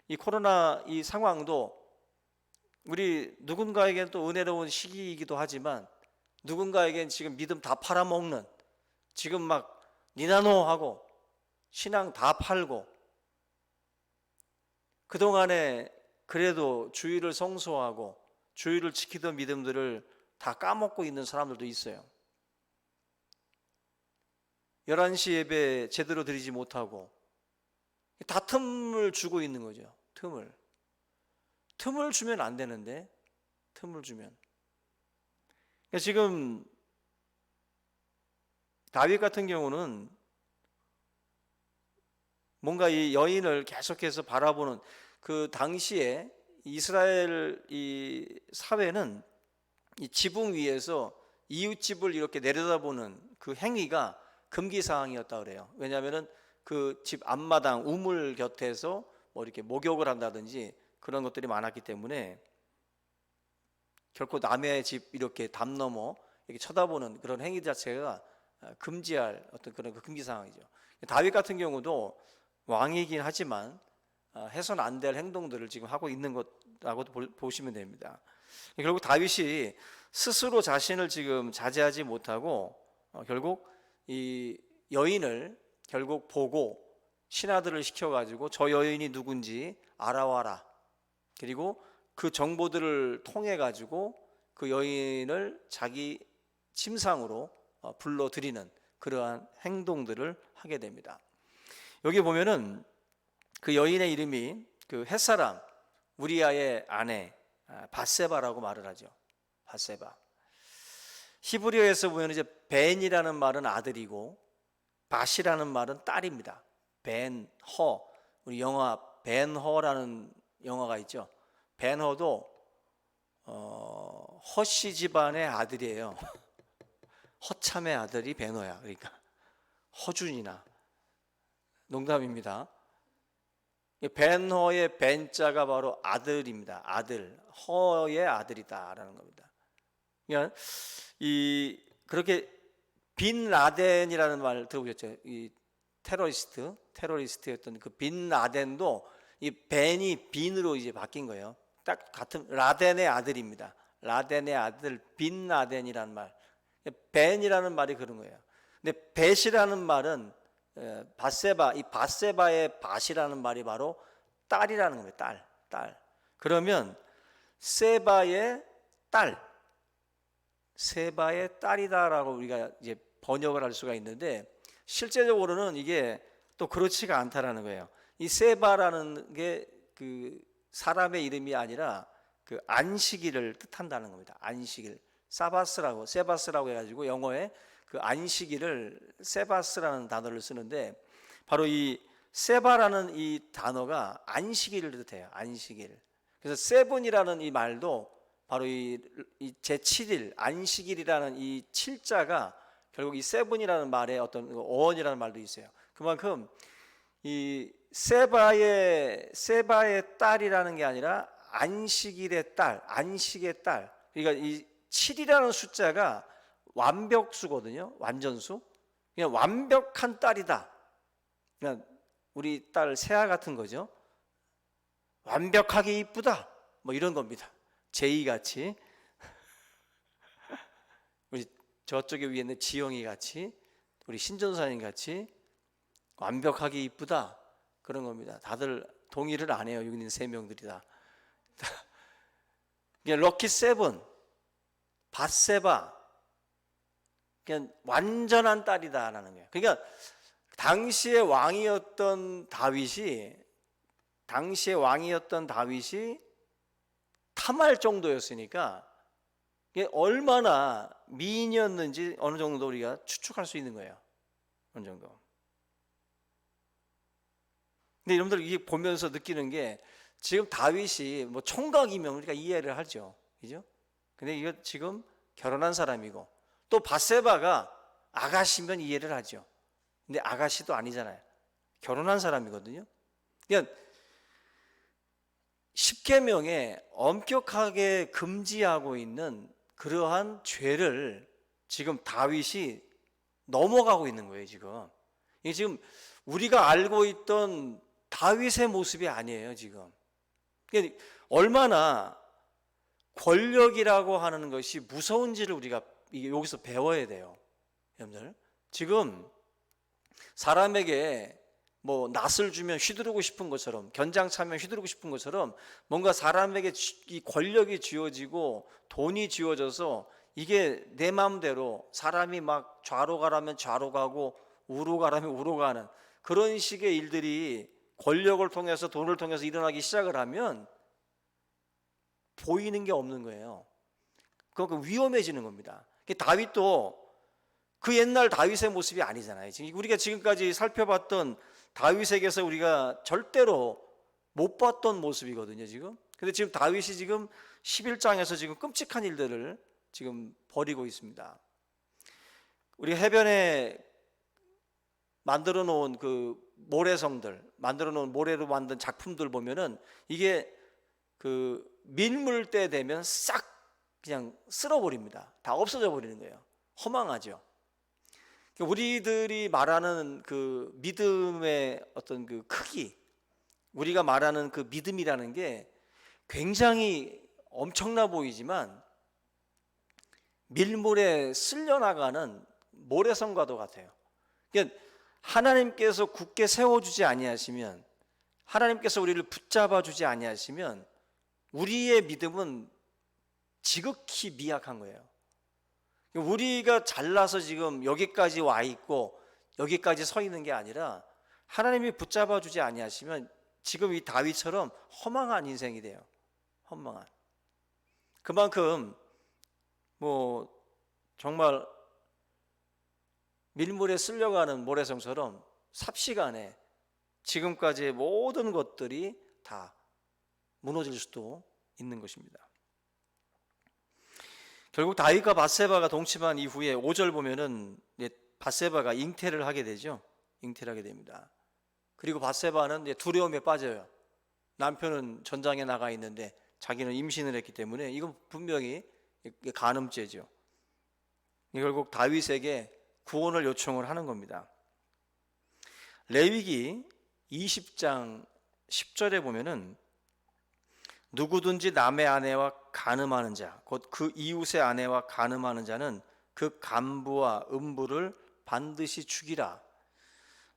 이 코로나 이 상황도 우리 누군가에게는 또 은혜로운 시기이기도 하지만, 누군가에겐 지금 믿음 다 팔아먹는, 지금 막 니나노 하고 신앙 다 팔고 그동안에 그래도 주의를 성소하고 주의를 지키던 믿음들을 다 까먹고 있는 사람들도 있어요. 11시 예배 제대로 드리지 못하고 다 틈을 주고 있는 거죠. 틈을 주면 안 되는데, 틈을 주면. 그러니까 지금 다윗 같은 경우는 뭔가 이 여인을 계속해서 바라보는, 그 당시에 이스라엘 이 사회는 이 지붕 위에서 이웃집을 이렇게 내려다보는 그 행위가 금기 사항이었다 그래요. 왜냐하면은 그 집 앞마당 우물 곁에서 뭐 이렇게 목욕을 한다든지 그런 것들이 많았기 때문에 결코 남의 집 이렇게 담 넘어 이렇게 쳐다보는 그런 행위 자체가 금지할 어떤 그런 금기 사항이죠. 다윗 같은 경우도 왕이긴 하지만 해서는 안 될 행동들을 지금 하고 있는 것라고도 보시면 됩니다. 결국 다윗이 스스로 자신을 지금 자제하지 못하고 결국 이 여인을 결국 보고 신하들을 시켜가지고 저 여인이 누군지 알아와라. 그리고 그 정보들을 통해 가지고 그 여인을 자기 침상으로 불러들이는 그러한 행동들을 하게 됩니다. 여기 보면은 그 여인의 이름이 그 햇사람 우리아의 아내 밧세바라고 말을 하죠. 밧세바. 히브리어에서 보면 이제 벤이라는 말은 아들이고 밧이라는 말은 딸입니다. 벤허. 우리 영화 벤허라는 영화가 있죠. 벤허도 허씨 집안의 아들이에요. 허참의 아들이 벤허야. 그러니까 허준이나. 농담입니다. 벤허의 벤자가 바로 아들입니다. 아들, 허의 아들이다라는 겁니다. 그러니까 이 그렇게 빈 라덴이라는 말 들어보셨죠? 이 테러리스트였던 그 빈 라덴도 이 벤이 빈으로 이제 바뀐 거예요. 딱 같은 라덴의 아들입니다. 라덴의 아들 빈 라덴이라는 말. 벤이라는 말이 그런 거예요. 근데 벳이라는 말은 바세바, 이 바세바의 밭이라는 말이 바로 딸이라는 겁니다. 딸. 그러면 세바의 딸이다라고 우리가 이제 번역을 할 수가 있는데, 실제적으로는 이게 또 그렇지가 않다라는 거예요. 이 세바라는 게 그 사람의 이름이 아니라 그 안식일을 뜻한다는 겁니다. 안식일. 세바스라고 해가지고 영어에 그 안식일을 세바스라는 단어를 쓰는데, 바로 이 세바라는 이 단어가 안식일을 뜻해요. 안식일. 그래서 세븐이라는 이 말도 바로 이 제7일 안식일이라는 이 7자가 결국 이 세븐이라는 말에 어떤 어원이라는 말도 있어요. 그만큼 이 세바의 딸이라는 게 아니라 안식일의 딸, 안식의 딸. 그러니까 이 7이라는 숫자가 완벽수거든요. 완전수. 그냥 완벽한 딸이다. 그냥 우리 딸 세아 같은 거죠. 완벽하게 이쁘다. 뭐 이런 겁니다. 제이 같이. 우리 저쪽에 위에 있는 지영이 같이, 우리 신전사님 같이 완벽하게 이쁘다. 그런 겁니다. 다들 동의를 안 해요. 여기 있는 세 명들이 다. 럭키 세븐, 밧세바, 그냥 완전한 딸이다라는 거예요. 그러니까 당시의 왕이었던 다윗이 탐할 정도였으니까 이게 얼마나 미인이었는지 어느 정도 우리가 추측할 수 있는 거예요. 어느 정도. 근데 여러분들 이게 보면서 느끼는 게, 지금 다윗이 뭐 총각이면 우리가 이해를 하죠, 그죠? 근데 이거 지금 결혼한 사람이고, 또 밧세바가 아가씨면 이해를 하죠. 근데 아가씨도 아니잖아요. 결혼한 사람이거든요. 그러니까 십계명에 엄격하게 금지하고 있는 그러한 죄를 지금 다윗이 넘어가고 있는 거예요. 이게 지금 우리가 알고 있던 다윗의 모습이 아니에요. 지금 그러니까 얼마나 권력이라고 하는 것이 무서운지를 우리가 여기서 배워야 돼요. 여러분들, 지금 사람에게 뭐 낫을 주면 휘두르고 싶은 것처럼, 견장 차면 휘두르고 싶은 것처럼, 뭔가 사람에게 이 권력이 쥐어지고 돈이 쥐어져서 이게 내 마음대로 사람이 막 좌로 가라면 좌로 가고 우로 가라면 우로 가는 그런 식의 일들이 권력을 통해서, 돈을 통해서 일어나기 시작을 하면 보이는 게 없는 거예요. 그러니까 위험해지는 겁니다. 다윗도 그 옛날 다윗의 모습이 아니잖아요. 우리가 지금까지 살펴봤던 다윗에게서 우리가 절대로 못 봤던 모습이거든요, 지금. 근데 지금 다윗이 지금 11장에서 지금 끔찍한 일들을 지금 벌이고 있습니다. 우리 해변에 만들어 놓은 그 모래성들, 만들어 놓은 모래로 만든 작품들 보면은 이게 그 밀물 때 되면 싹 그냥 쓸어버립니다. 다 없어져 버리는 거예요. 허망하죠. 우리들이 말하는 그 믿음의 어떤 그 크기, 우리가 말하는 그 믿음이라는 게 굉장히 엄청나 보이지만 밀물에 쓸려나가는 모래성과도 같아요. 그러니까 하나님께서 굳게 세워주지 아니하시면, 하나님께서 우리를 붙잡아 주지 아니하시면 우리의 믿음은 지극히 미약한 거예요. 우리가 잘나서 지금 여기까지 와 있고 여기까지 서 있는 게 아니라 하나님이 붙잡아 주지 아니하시면 지금 이 다윗처럼 허망한 인생이 돼요. 허망한. 그만큼 뭐 정말 밀물에 쓸려가는 모래성처럼 삽시간에 지금까지의 모든 것들이 다 무너질 수도 있는 것입니다. 결국 다윗과 밧세바가 동침한 이후에 5절 보면은 밧세바가 잉태를 하게 되죠. 잉태를 하게 됩니다. 그리고 밧세바는 두려움에 빠져요. 남편은 전장에 나가 있는데 자기는 임신을 했기 때문에 이건 분명히 이게 간음죄죠. 결국 다윗에게 구원을 요청을 하는 겁니다. 레위기 20장 10절에 보면은 누구든지 남의 아내와 간음하는 자, 곧 그 이웃의 아내와 간음하는 자는 그 간부와 음부를 반드시 죽이라.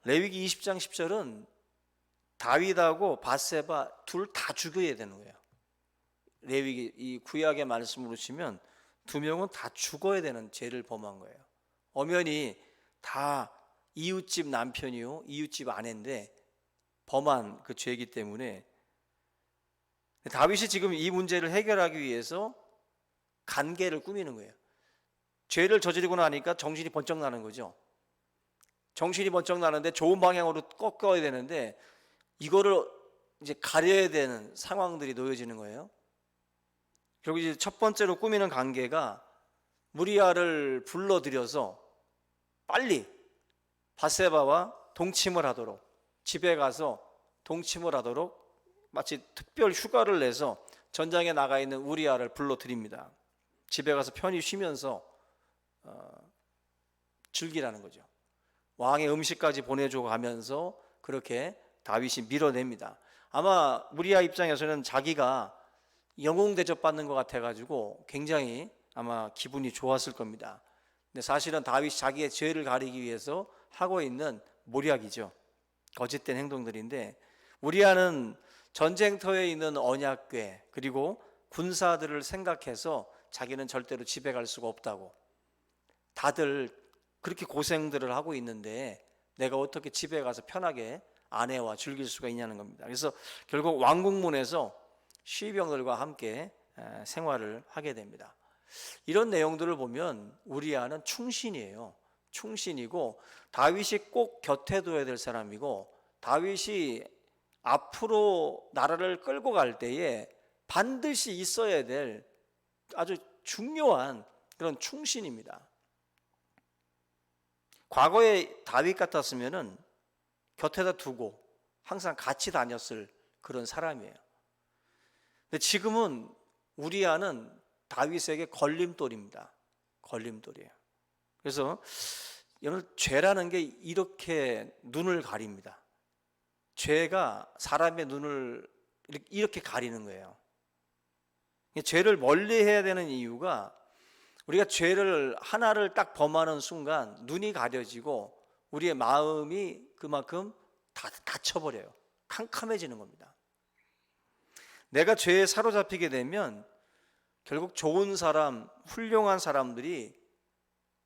레위기 20장 10절은 다윗하고 밧세바 둘 다 죽여야 되는 거예요. 레위기 이 구약의 말씀으로 치면 두 명은 다 죽어야 되는 죄를 범한 거예요. 엄연히 다 이웃집 남편이요, 이웃집 아내인데 범한 그 죄이기 때문에 다윗이 지금 이 문제를 해결하기 위해서 간계를 꾸미는 거예요. 죄를 저지르고 나니까 정신이 번쩍 나는 거죠. 정신이 번쩍 나는데 좋은 방향으로 꺾어야 되는데 이거를 이제 가려야 되는 상황들이 놓여지는 거예요. 결국 이제 첫 번째로 꾸미는 관계가 무리아를 불러들여서 빨리 밧세바와 동침을 하도록, 집에 가서 동침을 하도록 마치 특별 휴가를 내서 전장에 나가 있는 우리아를 불러들입니다. 집에 가서 편히 쉬면서 즐기라는 거죠. 왕의 음식까지 보내줘 가면서 그렇게 다윗이 밀어냅니다. 아마 우리아 입장에서는 자기가 영웅 대접받는 것 같아가지고 굉장히 아마 기분이 좋았을 겁니다. 근데 사실은 다윗이 자기의 죄를 가리기 위해서 하고 있는 모략이죠. 거짓된 행동들인데, 우리아는 전쟁터에 있는 언약궤 그리고 군사들을 생각해서 자기는 절대로 집에 갈 수가 없다고, 다들 그렇게 고생들을 하고 있는데 내가 어떻게 집에 가서 편하게 아내와 즐길 수가 있냐는 겁니다. 그래서 결국 왕궁문에서 시병들과 함께 생활을 하게 됩니다. 이런 내용들을 보면 우리아는 충신이에요. 충신이고 다윗이 꼭 곁에 둬야 될 사람이고, 다윗이 앞으로 나라를 끌고 갈 때에 반드시 있어야 될 아주 중요한 그런 충신입니다. 과거에 다윗 같았으면은 곁에다 두고 항상 같이 다녔을 그런 사람이에요. 근데 지금은 우리아는 다윗에게 걸림돌입니다. 걸림돌이에요. 그래서 여러분, 죄라는 게 이렇게 눈을 가립니다. 죄가 사람의 눈을 이렇게 가리는 거예요. 죄를 멀리 해야 되는 이유가, 우리가 죄를 하나를 딱 범하는 순간 눈이 가려지고 우리의 마음이 그만큼 다 닫혀버려요. 캄캄해지는 겁니다. 내가 죄에 사로잡히게 되면 결국 좋은 사람, 훌륭한 사람들이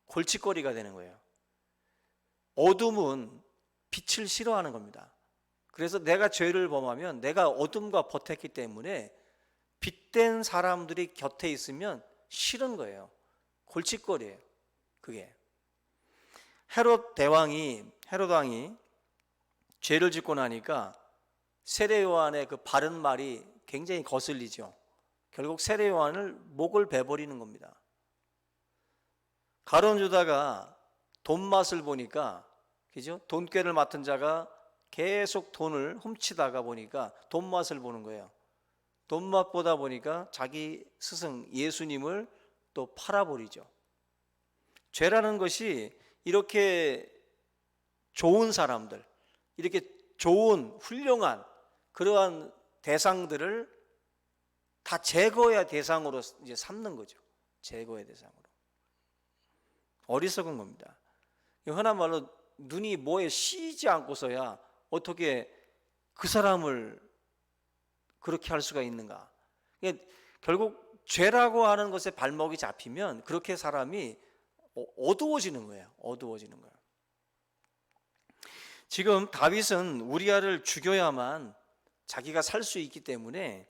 골칫거리가 되는 거예요. 어둠은 빛을 싫어하는 겁니다. 그래서 내가 죄를 범하면 내가 어둠과 버텼기 때문에 빛된 사람들이 곁에 있으면 싫은 거예요. 골칫거리예요. 그게 헤롯 왕이 죄를 짓고 나니까 세례 요한의 그 바른 말이 굉장히 거슬리죠. 결국 세례 요한을 목을 베버리는 겁니다. 가룟 유다가 돈 맛을 보니까, 그죠? 돈꾀를 맡은 자가 계속 돈을 훔치다가 보니까 돈 맛을 보는 거예요. 돈 맛 보다 보니까 자기 스승 예수님을 또 팔아버리죠. 죄라는 것이 이렇게 좋은 사람들, 이렇게 좋은 훌륭한 그러한 대상들을 다 제거해야 대상으로 이제 삼는 거죠. 제거의 대상으로. 어리석은 겁니다. 흔한 말로 눈이 뭐에 씌지 않고서야 어떻게 그 사람을 그렇게 할 수가 있는가. 결국 죄라고 하는 것에 발목이 잡히면 그렇게 사람이 어두워지는 거예요. 어두워지는 거예요. 지금 다윗은 우리아를 죽여야만 자기가 살 수 있기 때문에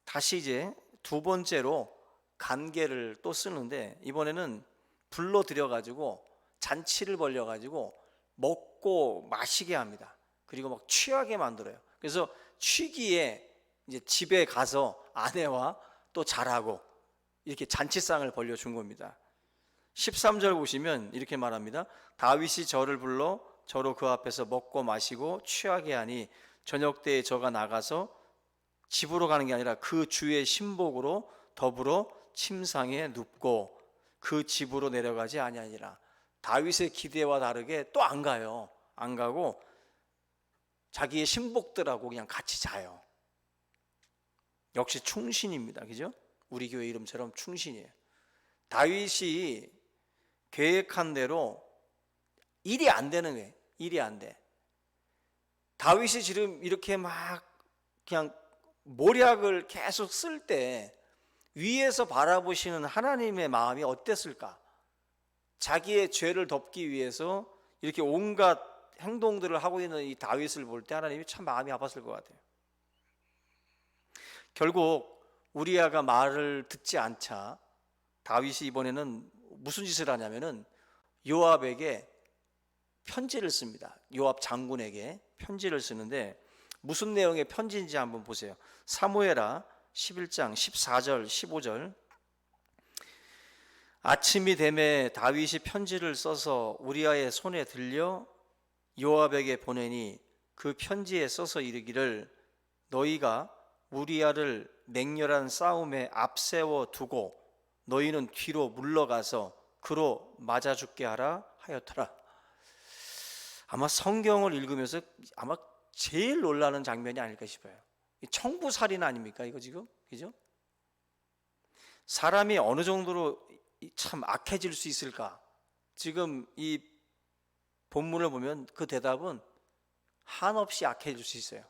다시 이제 두 번째로 간계를 또 쓰는데, 이번에는 불러들여가지고 잔치를 벌려가지고 먹고 마시게 합니다. 그리고 막 취하게 만들어요. 그래서 취기에 이제 집에 가서 아내와 또 자라고 이렇게 잔치상을 벌려준 겁니다. 13절 보시면 이렇게 말합니다. 다윗이 저를 불러 저로 그 앞에서 먹고 마시고 취하게 하니 저녁 때에 저가 나가서 집으로 가는 게 아니라 그 주의 신복으로 더불어 침상에 눕고 그 집으로 내려가지 아니하니라. 다윗의 기대와 다르게 또 안 가요. 안 가고 자기의 신복들하고 그냥 같이 자요. 역시 충신입니다. 그죠? 우리 교회 이름처럼 충신이에요. 다윗이 계획한 대로 일이 안 되는 거예요. 일이 안 돼. 다윗이 지금 이렇게 막 그냥 모략을 계속 쓸 때 위에서 바라보시는 하나님의 마음이 어땠을까? 자기의 죄를 덮기 위해서 이렇게 온갖 행동들을 하고 있는 이 다윗을 볼 때 하나님이 참 마음이 아팠을 것 같아요. 결국 우리아가 말을 듣지 않자 다윗이 이번에는 무슨 짓을 하냐면은 요압에게 편지를 씁니다. 요압 장군에게 편지를 쓰는데 무슨 내용의 편지인지 한번 보세요. 사무엘하 11장 14절 15절. 아침이 되매 다윗이 편지를 써서 우리아의 손에 들려 요압에게 보내니 그 편지에 써서 이르기를 너희가 우리아를 맹렬한 싸움에 앞세워 두고 너희는 뒤로 물러가서 그로 맞아 죽게 하라 하였더라. 아마 성경을 읽으면서 아마 제일 놀라는 장면이 아닐까 싶어요. 청부살인 아닙니까 이거 지금? 그죠? 사람이 어느 정도로 참 악해질 수 있을까? 지금 이 본문을 보면 그 대답은 한없이 악해질 수 있어요.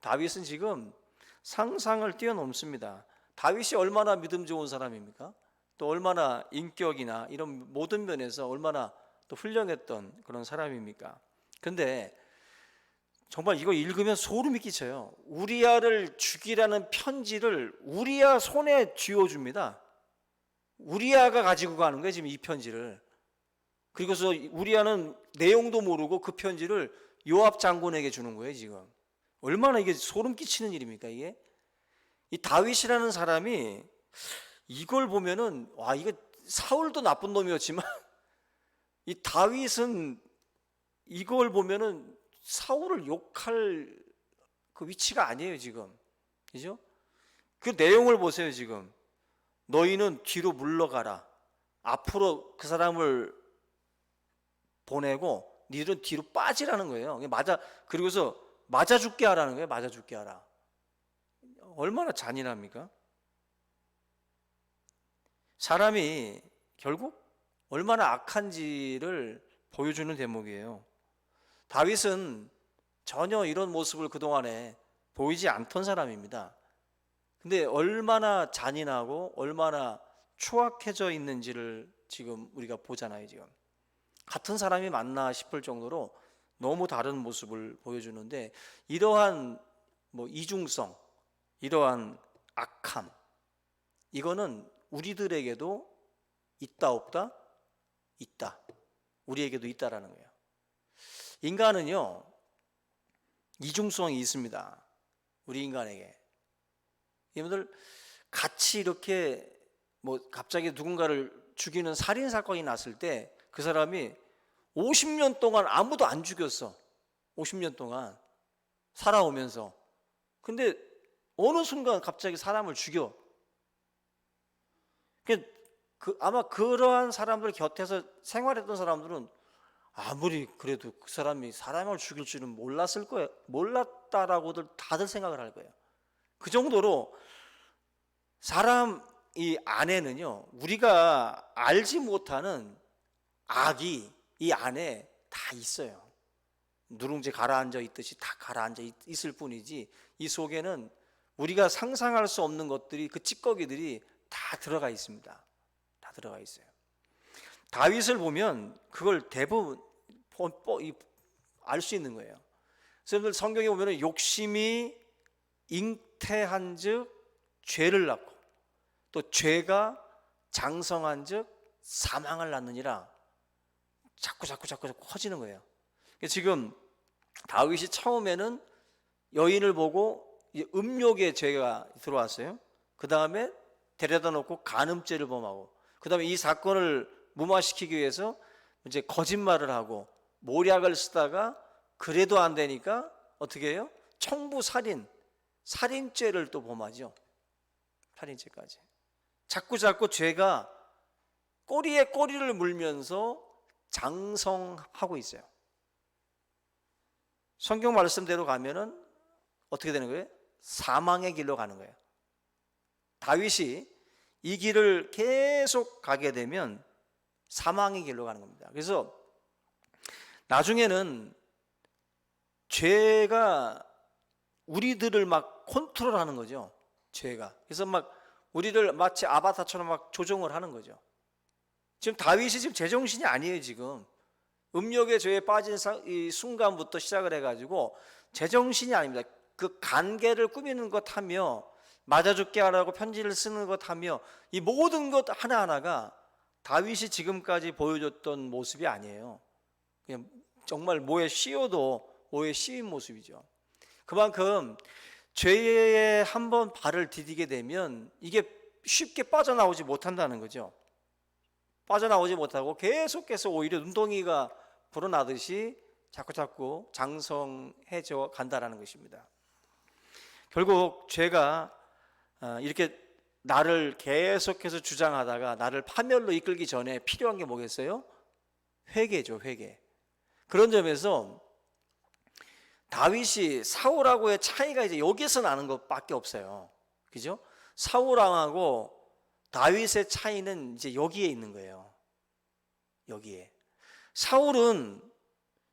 다윗은 지금 상상을 뛰어넘습니다. 다윗이 얼마나 믿음 좋은 사람입니까? 또 얼마나 인격이나 이런 모든 면에서 얼마나 또 훌륭했던 그런 사람입니까? 근데 정말 이거 읽으면 소름이 끼쳐요. 우리아를 죽이라는 편지를 우리아 손에 쥐어줍니다. 우리아가 가지고 가는 거예요 지금 이 편지를. 그리고서 우리아는 내용도 모르고 그 편지를 요압 장군에게 주는 거예요 지금. 얼마나 이게 소름 끼치는 일입니까 이게? 이 다윗이라는 사람이 이걸 보면은 와 이거 사울도 나쁜 놈이었지만 이 다윗은 이걸 보면은 사울을 욕할 그 위치가 아니에요 지금. 그죠? 그 내용을 보세요 지금. 너희는 뒤로 물러가라. 앞으로 그 사람을 보내고 니들은 뒤로 빠지라는 거예요. 그리고서 맞아 죽게 하라는 거예요. 맞아 죽게 하라. 얼마나 잔인합니까? 사람이 결국 얼마나 악한지를 보여주는 대목이에요. 다윗은 전혀 이런 모습을 그동안에 보이지 않던 사람입니다. 근데 얼마나 잔인하고 얼마나 추악해져 있는지를 지금 우리가 보잖아요. 지금 같은 사람이 맞나 싶을 정도로 너무 다른 모습을 보여주는데 이러한 이중성, 이러한 악함, 이거는 우리들에게도 있다 없다? 있다. 우리에게도 있다라는 거예요. 인간은요 이중성이 있습니다. 우리 인간에게. 여러분들 같이 이렇게 갑자기 누군가를 죽이는 살인 사건이 났을 때 그 사람이 50년 동안 아무도 안 죽였어. 50년 동안 살아오면서. 근데 어느 순간 갑자기 사람을 죽여. 아마 그러한 사람들 곁에서 생활했던 사람들은 아무리 그래도 그 사람이 사람을 죽일 줄은 몰랐을 거예요. 몰랐다라고들 다들 생각을 할 거예요. 그 정도로 사람 이 안에는요 우리가 알지 못하는 악이 이 안에 다 있어요. 누룽지 가라앉아 있듯이 다 가라앉아 있을 뿐이지 이 속에는 우리가 상상할 수 없는 것들이 그 찌꺼기들이 다 들어가 있습니다. 다 들어가 있어요. 다윗을 보면 그걸 대부분 알 수 있는 거예요. 여러분들 성경에 보면 욕심이 잉태한즉 죄를 낳고 또 죄가 장성한즉 사망을 낳느니라. 자꾸 커지는 거예요. 지금 다윗이 처음에는 여인을 보고 음욕의 죄가 들어왔어요. 그 다음에 데려다 놓고 간음죄를 범하고, 그 다음에 이 사건을 무마시키기 위해서 이제 거짓말을 하고 모략을 쓰다가 그래도 안 되니까 어떻게 해요? 청부 살인죄를 또 범하죠. 살인죄까지. 자꾸 죄가 꼬리에 꼬리를 물면서 장성하고 있어요. 성경 말씀대로 가면은 어떻게 되는 거예요? 사망의 길로 가는 거예요. 다윗이 이 길을 계속 가게 되면 사망의 길로 가는 겁니다. 그래서 나중에는 죄가 우리들을 막 컨트롤하는 거죠. 죄가. 그래서 막 우리를 마치 아바타처럼 막 조종을 하는 거죠. 지금 다윗이 지금 제정신이 아니에요. 지금 음욕의 죄에 빠진 이 순간부터 시작을 해가지고 제정신이 아닙니다. 그 간계를 꾸미는 것 하며 맞아 죽게 하라고 편지를 쓰는 것 하며 이 모든 것 하나하나가 다윗이 지금까지 보여줬던 모습이 아니에요. 그냥 정말 뭐에 씌워도 뭐에 씌인 모습이죠. 그만큼 죄에 한번 발을 디디게 되면 이게 쉽게 빠져나오지 못한다는 거죠. 빠져나오지 못하고 계속해서 오히려 눈덩이가 불어나듯이 자꾸 장성해져 간다라는 것입니다. 결국 죄가 이렇게 나를 계속해서 주장하다가 나를 파멸로 이끌기 전에 필요한 게 뭐겠어요? 회개죠, 회개. 그런 점에서 다윗이 사울하고의 차이가 이제 여기서 나는 것밖에 없어요. 그죠? 사울왕하고 다윗의 차이는 이제 여기에 있는 거예요. 여기에. 사울은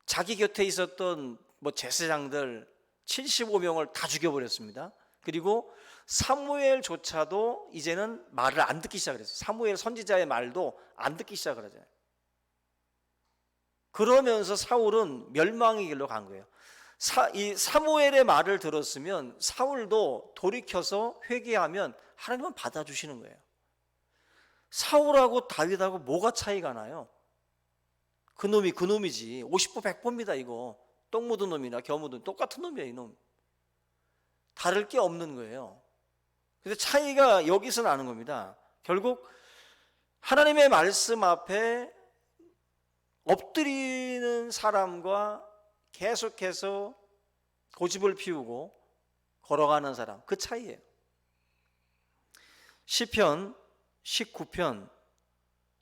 자기 곁에 있었던 제사장들 75명을 다 죽여버렸습니다. 그리고 사무엘조차도 이제는 말을 안 듣기 시작을 했어요. 사무엘 선지자의 말도 안 듣기 시작을 하잖아요. 그러면서 사울은 멸망의 길로 간 거예요. 이 사무엘의 말을 들었으면 사울도 돌이켜서 회개하면 하나님은 받아주시는 거예요. 사울하고 다윗하고 뭐가 차이가 나요? 그놈이 그놈이지. 50보 100보입니다. 이거 똥 묻은 놈이나 겨묻은 똑같은 놈이야. 이놈 다를 게 없는 거예요. 그래서 차이가 여기서 나는 겁니다. 결국 하나님의 말씀 앞에 엎드리는 사람과 계속해서 고집을 피우고 걸어가는 사람, 그 차이예요. 시편 19편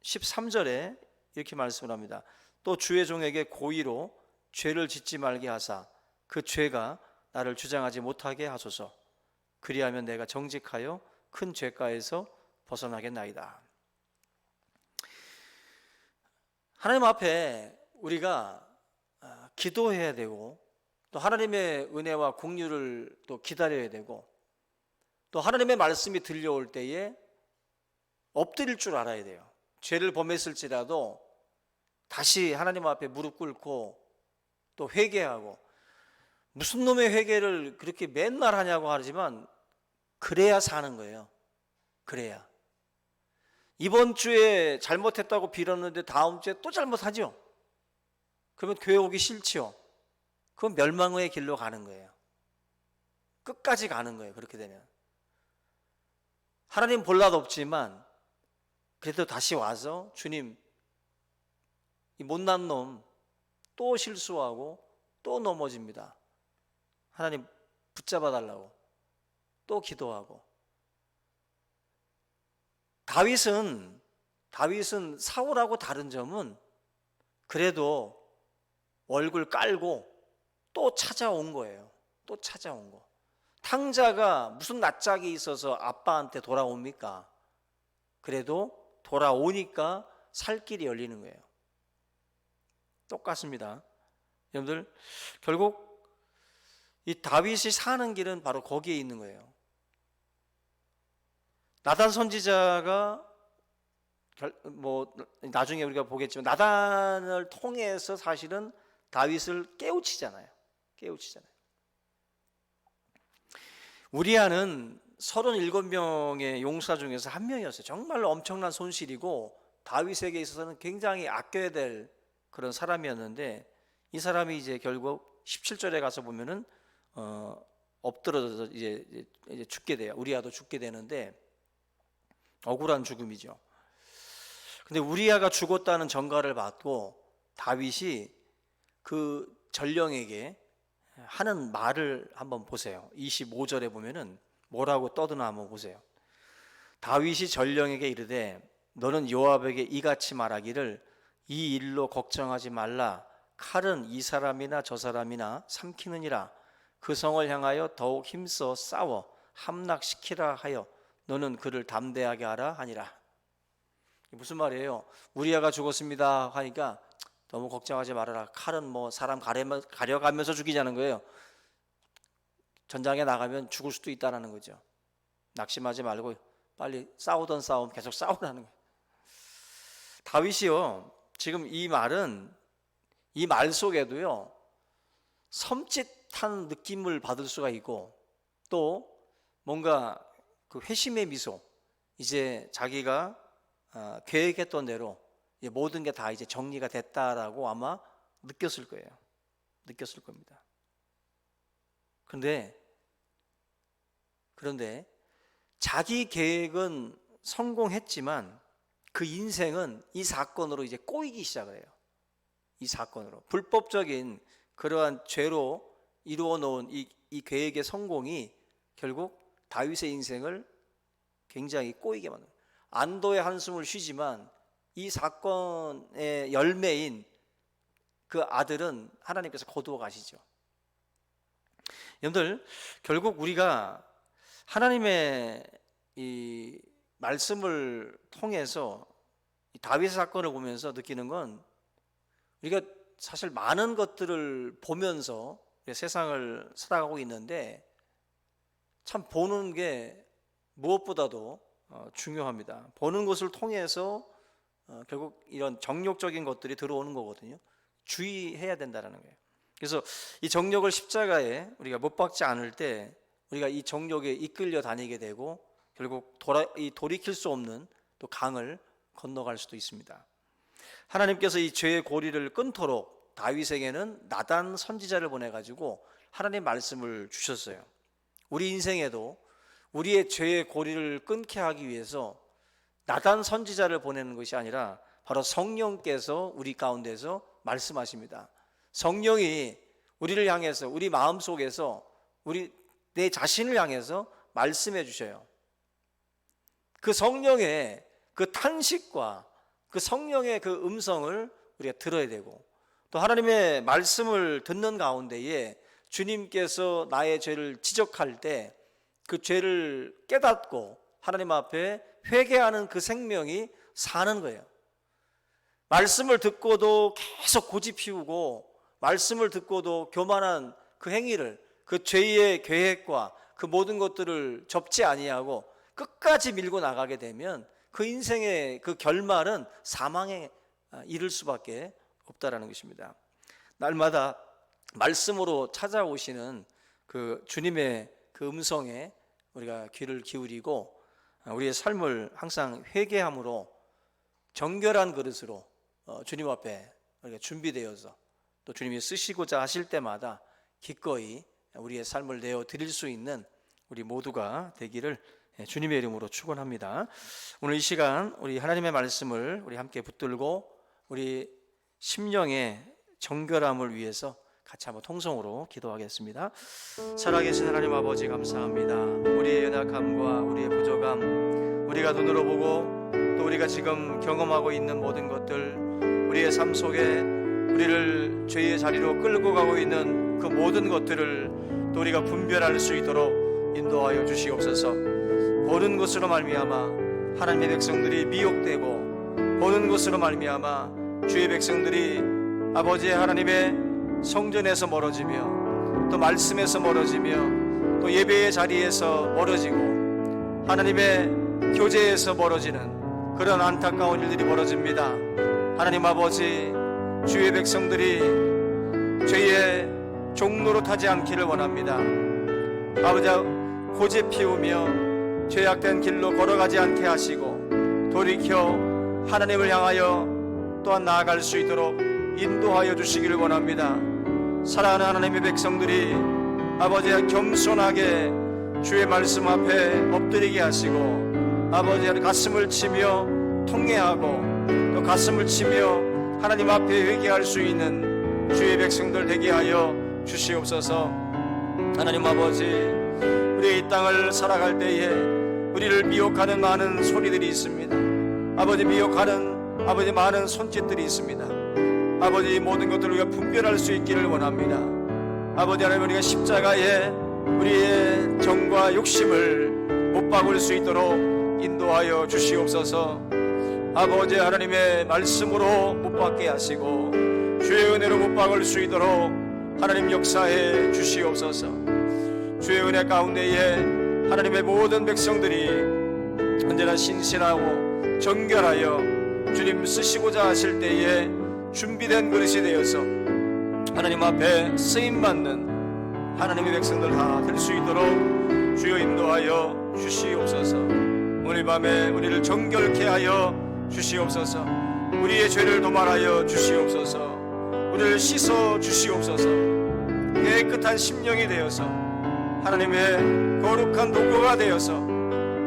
13절에 이렇게 말씀을 합니다. 또 주의 종에게 고의로 죄를 짓지 말게 하사 그 죄가 나를 주장하지 못하게 하소서. 그리하면 내가 정직하여 큰 죄가에서 벗어나겠나이다. 하나님 앞에 우리가 기도해야 되고 또 하나님의 은혜와 긍휼을 또 기다려야 되고 또 하나님의 말씀이 들려올 때에 엎드릴 줄 알아야 돼요. 죄를 범했을지라도 다시 하나님 앞에 무릎 꿇고 또 회개하고, 무슨 놈의 회개를 그렇게 맨날 하냐고 하지만 그래야 사는 거예요. 그래야. 이번 주에 잘못했다고 빌었는데 다음 주에 또 잘못하죠. 그러면 교회 오기 싫지요. 그건 멸망의 길로 가는 거예요. 끝까지 가는 거예요. 그렇게 되면 하나님 볼맛 없지만 그래도 다시 와서 주님, 이 못난 놈 또 실수하고 또 넘어집니다. 하나님 붙잡아 달라고 또 기도하고. 다윗은 사울하고 다른 점은 그래도 얼굴 깔고 또 찾아온 거예요. 또 찾아온 거. 탕자가 무슨 낯짝이 있어서 아빠한테 돌아옵니까? 그래도 돌아오니까 살 길이 열리는 거예요. 똑같습니다. 여러분들, 결국 이 다윗이 사는 길은 바로 거기에 있는 거예요. 나단 선지자가 나중에 우리가 보겠지만 나단을 통해서 사실은 다윗을 깨우치잖아요. 우리아는 37명의 용사 중에서 한 명이었어요. 정말로 엄청난 손실이고 다윗에게 있어서는 굉장히 아껴야 될 그런 사람이었는데, 이 사람이 이제 결국 17절에 가서 보면은 엎드러져서 이제 죽게 돼요. 우리아도 죽게 되는데 억울한 죽음이죠. 근데 우리아가 죽었다는 전가를 받고 다윗이 그 전령에게 하는 말을 한번 보세요. 25절에 보면은 뭐라고 떠드나 한번 보세요. 다윗이 전령에게 이르되 너는 요압에게 이같이 말하기를 이 일로 걱정하지 말라. 칼은 이 사람이나 저 사람이나 삼키느니라. 그 성을 향하여 더욱 힘써 싸워 함락시키라 하여 너는 그를 담대하게 하라 하니라. 무슨 말이에요? 우리아가 죽었습니다 하니까 너무 걱정하지 말아라. 칼은 뭐 사람 가려가면서 죽이자는 거예요. 전장에 나가면 죽을 수도 있다는 거죠. 낙심하지 말고 빨리 싸우던 싸움 계속 싸우라는 거예요. 다윗이요, 지금 이 말은, 이 말 속에도요 섬찟한 느낌을 받을 수가 있고, 또 뭔가 그 회심의 미소, 이제 자기가 계획했던 대로 모든 게 다 이제 정리가 됐다라고 아마 느꼈을 거예요. 느꼈을 겁니다. 그런데 자기 계획은 성공했지만 그 인생은 이 사건으로 이제 꼬이기 시작을 해요. 이 사건으로, 불법적인 그러한 죄로 이루어 놓은 이 계획의 성공이 결국 다윗의 인생을 굉장히 꼬이게 만듭니다. 안도의 한숨을 쉬지만 이 사건의 열매인 그 아들은 하나님께서 거두어 가시죠. 여러분들, 결국 우리가 하나님의 이 말씀을 통해서 이 다윗의 사건을 보면서 느끼는 건, 우리가 사실 많은 것들을 보면서 세상을 살아가고 있는데 참 보는 게 무엇보다도 중요합니다. 보는 것을 통해서 결국 이런 정욕적인 것들이 들어오는 거거든요. 주의해야 된다는 거예요. 그래서 이 정욕을 십자가에 우리가 못 박지 않을 때 우리가 이 정욕에 이끌려 다니게 되고 결국 돌이킬 수 없는 또 강을 건너갈 수도 있습니다. 하나님께서 이 죄의 고리를 끊도록 다윗에게는 나단 선지자를 보내가지고 하나님 말씀을 주셨어요. 우리 인생에도 우리의 죄의 고리를 끊게 하기 위해서 나단 선지자를 보내는 것이 아니라 바로 성령께서 우리 가운데서 말씀하십니다. 성령이 우리를 향해서, 우리 마음속에서, 내 자신을 향해서 말씀해 주셔요. 그 성령의 그 탄식과 그 성령의 그 음성을 우리가 들어야 되고, 또 하나님의 말씀을 듣는 가운데에 주님께서 나의 죄를 지적할 때 그 죄를 깨닫고 하나님 앞에 회개하는 그 생명이 사는 거예요. 말씀을 듣고도 계속 고집 피우고, 말씀을 듣고도 교만한 그 행위를, 그 죄의 계획과 그 모든 것들을 접지 아니하고 끝까지 밀고 나가게 되면 그 인생의 그 결말은 사망에 이를 수밖에 없다라는 것입니다. 날마다 말씀으로 찾아오시는 그 주님의 그 음성에 우리가 귀를 기울이고 우리의 삶을 항상 회개함으로 정결한 그릇으로 주님 앞에 우리가 준비되어서 또 주님이 쓰시고자 하실 때마다 기꺼이 우리의 삶을 내어 드릴 수 있는 우리 모두가 되기를 주님의 이름으로 축원합니다. 오늘 이 시간 우리 하나님의 말씀을 우리 함께 붙들고 우리 심령의 정결함을 위해서 같이 한번 통성으로 기도하겠습니다. 살아계신 하나님 아버지, 감사합니다. 우리의 연약함과 우리의 부족함, 우리가 눈으로 보고 또 우리가 지금 경험하고 있는 모든 것들, 우리의 삶 속에 우리를 죄의 자리로 끌고 가고 있는 그 모든 것들을 또 우리가 분별할 수 있도록 인도하여 주시옵소서. 보는 것으로 말미암아 하나님의 백성들이 미혹되고, 보는 것으로 말미암아 주의 백성들이 아버지의 하나님의 성전에서 멀어지며 또 말씀에서 멀어지며 또 예배의 자리에서 멀어지고 하나님의 교제에서 멀어지는 그런 안타까운 일들이 벌어집니다. 하나님 아버지, 주의 백성들이 죄의 종로로 타지 않기를 원합니다. 아버지, 고집 피우며 죄악된 길로 걸어가지 않게 하시고 돌이켜 하나님을 향하여 또한 나아갈 수 있도록 인도하여 주시기를 원합니다. 사랑하는 하나님의 백성들이 아버지, 겸손하게 주의 말씀 앞에 엎드리게 하시고 아버지, 가슴을 치며 통회하고 또 가슴을 치며 하나님 앞에 회개할 수 있는 주의 백성들 되게 하여 주시옵소서. 하나님 아버지, 우리 이 땅을 살아갈 때에 우리를 미혹하는 많은 소리들이 있습니다. 아버지, 미혹하는 아버지 많은 손짓들이 있습니다. 아버지, 모든 것들을 우리가 분별할 수 있기를 원합니다. 아버지 하나님, 우리가 십자가에 우리의 정과 욕심을 못 박을 수 있도록 인도하여 주시옵소서. 아버지 하나님의 말씀으로 못 박게 하시고 주의 은혜로 못 박을 수 있도록 하나님 역사해 주시옵소서. 주의 은혜 가운데에 하나님의 모든 백성들이 언제나 신실하고 정결하여 주님 쓰시고자 하실 때에 준비된 그릇이 되어서 하나님 앞에 쓰임받는 하나님의 백성들 다 될 수 있도록 주여 인도하여 주시옵소서. 오늘 밤에 우리를 정결케 하여 주시옵소서. 우리의 죄를 도말하여 주시옵소서. 우리를 씻어 주시옵소서. 깨끗한 심령이 되어서 하나님의 거룩한 도구가 되어서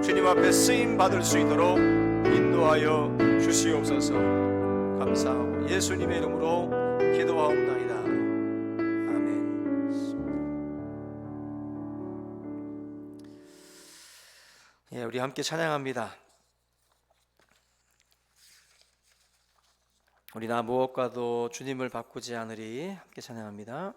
주님 앞에 쓰임 받을 수 있도록 인도하여 주시옵소서. 감사하고 예수님의 이름으로 기도하옵나이다. 아멘. 예, 우리 함께 찬양합니다. 우리 나 무엇과도 주님을 바꾸지 않으리. 함께 찬양합니다.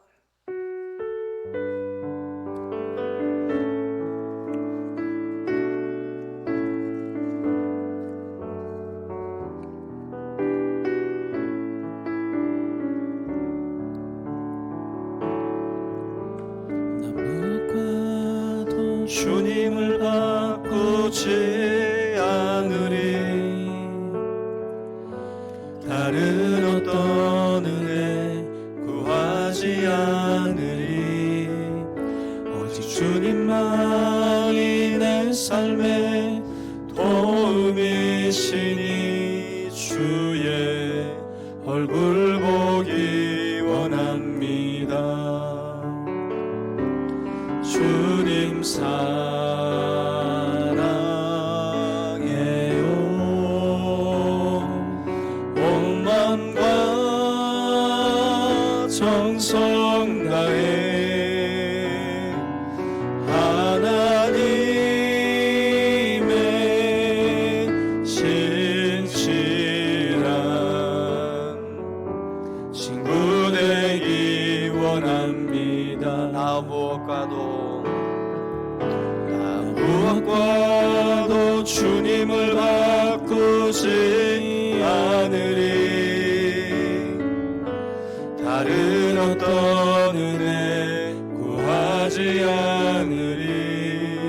주님을 바꾸지 않으리. 다른 어떤 은혜 구하지 않으리. 오직 주님만이 내 삶의 도움이시니 주의 얼굴 보기 원합니다. 주님 사랑해요. 온 맘과 정성 다해 하나님의 신실한 친구 되기 원합니다. 나 무엇과도 주님을 바꾸지 않으리. 다른 어떤 은혜 구하지 않으리.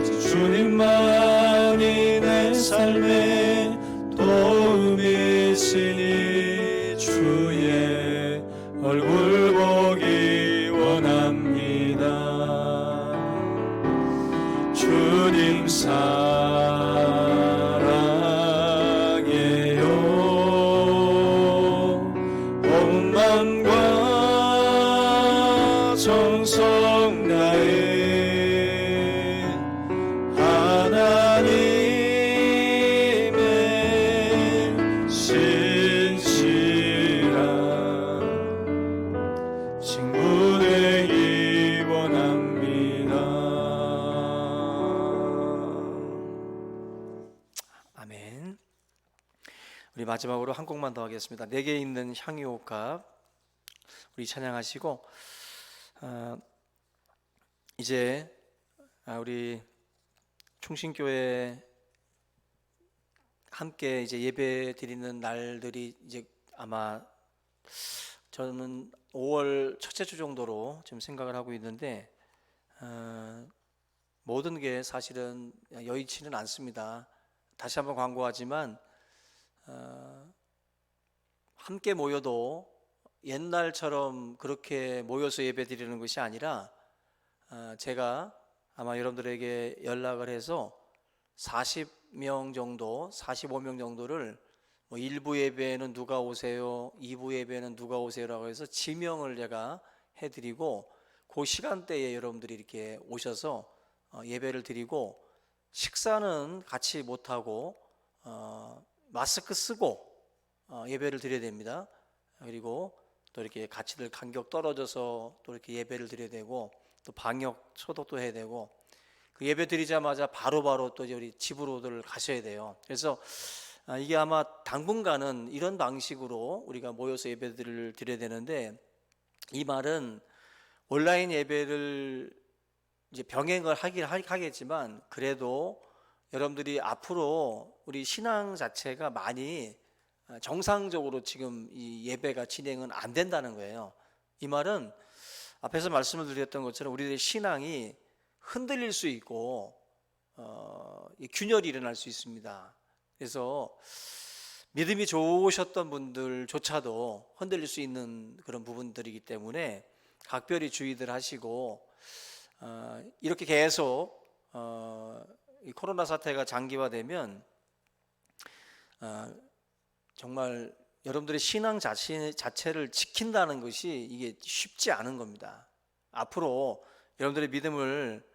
오직 주님만이 내 삶의 도움이시니 주의 얼굴 보기 원합니다. 주님 사랑해요. 온 맘과 정성 다해 하나님의 신실한 친구 되기 원합니다. 아멘. 우리 마지막으로 한 곡만 더 하겠습니다. 내게 있는 향유옥합 우리 찬양하시고 이제 우리 충신교회 함께 이제 예배 드리는 날들이 이제 아마 저는 5월 첫째 주 정도로 지금 생각을 하고 있는데 모든 게 사실은 여의치는 않습니다. 다시 한번 광고하지만 함께 모여도 옛날처럼 그렇게 모여서 예배 드리는 것이 아니라 제가 아마 여러분들에게 연락을 해서 40명 정도, 45명 정도를 뭐 1부 예배에는 누가 오세요, 2부 예배에는 누가 오세요라고 해서 지명을 제가 해드리고 그 시간대에 여러분들이 이렇게 오셔서 예배를 드리고 식사는 같이 못하고 마스크 쓰고 예배를 드려야 됩니다. 그리고 또 이렇게 같이들 간격 떨어져서 또 이렇게 예배를 드려야 되고 또 방역 소독도 해야 되고 그 예배 드리자마자 바로바로 또 이제 우리 집으로들 가셔야 돼요. 그래서 이게 아마 당분간은 이런 방식으로 우리가 모여서 예배들을 드려야 되는데, 이 말은 온라인 예배를 이제 병행을 하겠지만, 그래도 여러분들이 앞으로 우리 신앙 자체가 많이 정상적으로 지금 이 예배가 진행은 안 된다는 거예요. 이 말은 앞에서 말씀을 드렸던 것처럼 우리들의 신앙이 흔들릴 수 있고 균열이 일어날 수 있습니다. 그래서 믿음이 좋으셨던 분들조차도 흔들릴 수 있는 그런 부분들이기 때문에 각별히 주의들 하시고, 이렇게 계속 이 코로나 사태가 장기화되면 정말 여러분들의 신앙 자체를 지킨다는 것이 이게 쉽지 않은 겁니다. 앞으로 여러분들의 믿음을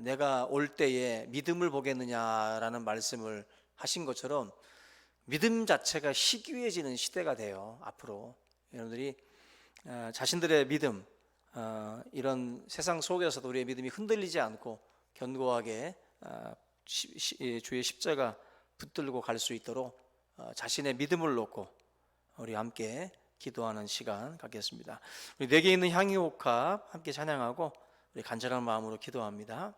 내가 올 때에 믿음을 보겠느냐라는 말씀을 하신 것처럼 믿음 자체가 희귀해지는 시대가 돼요. 앞으로 여러분들이 자신들의 믿음, 이런 세상 속에서도 우리의 믿음이 흔들리지 않고 견고하게 주의 십자가 붙들고 갈 수 있도록 자신의 믿음을 놓고 우리 함께 기도하는 시간 갖겠습니다. 우리 내게 있는 향유옥합 함께 찬양하고 우리 간절한 마음으로 기도합니다.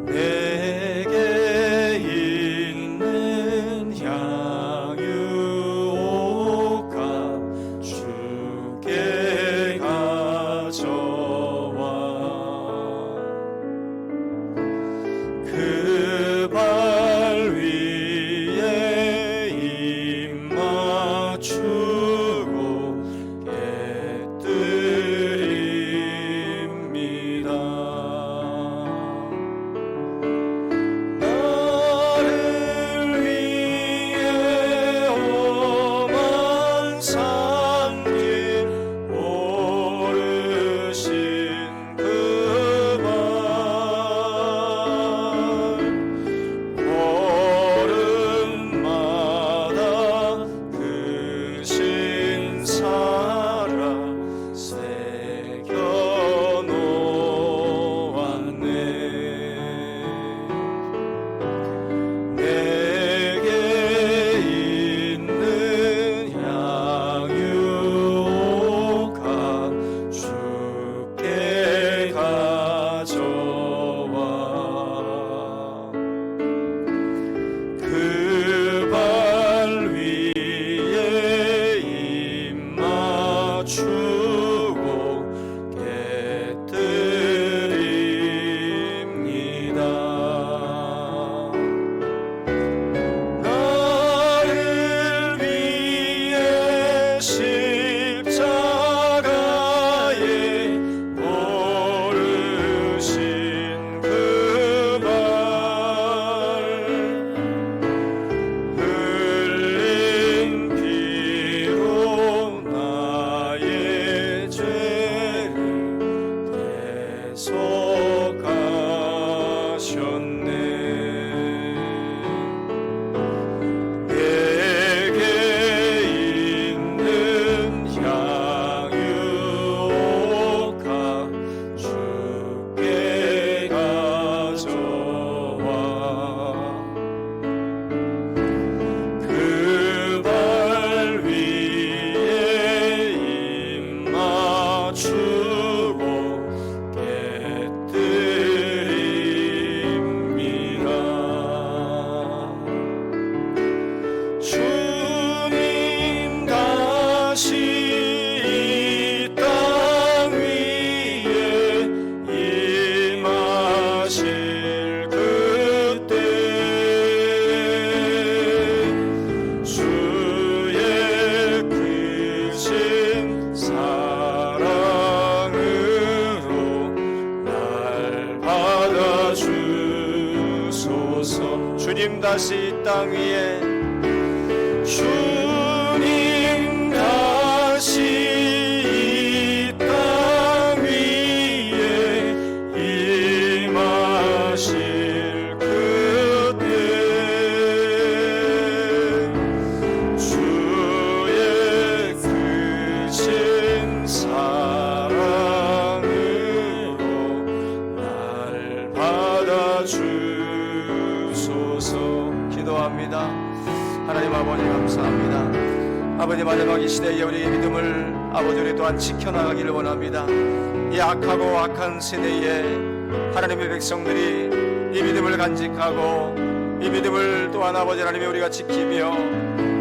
내게 있는 향유옥합 주께 가져와 그 발 위에 입 맞추고 깨뜨립니다. 나를 위해 험한 산길 오르신 그 발, 걸음마다 그 신사랑 새겨 놓았네. 내게 있는 향유옥합 주께 가져와 그 발 위에 입 맞추고 깨뜨립니다. 나를 위해 십자가에 오르신 그 발, 흘린 피로 나의 죄를 대속하셨네. 내게 있는 향유옥합 주께 가져와 그 발 위에 입 맞추고 깨뜨립니다. 주님 다시 이 땅 위에 임하실 그때 주의 크신 사랑으로 날 받아주소서. 주님 다시 이 땅 위에, 주님 다시 이 땅 위에 임하실 도와주소서. 기도합니다. 하나님 아버지 감사합니다. 아버지 마지막 이 시대에 우리의 믿음을 아버지 우리 또한 지켜나가기를 원합니다. 이 악하고 악한 세대에 하나님의 백성들이 이 믿음을 간직하고 이 믿음을 또한 아버지 하나님이 우리가 지키며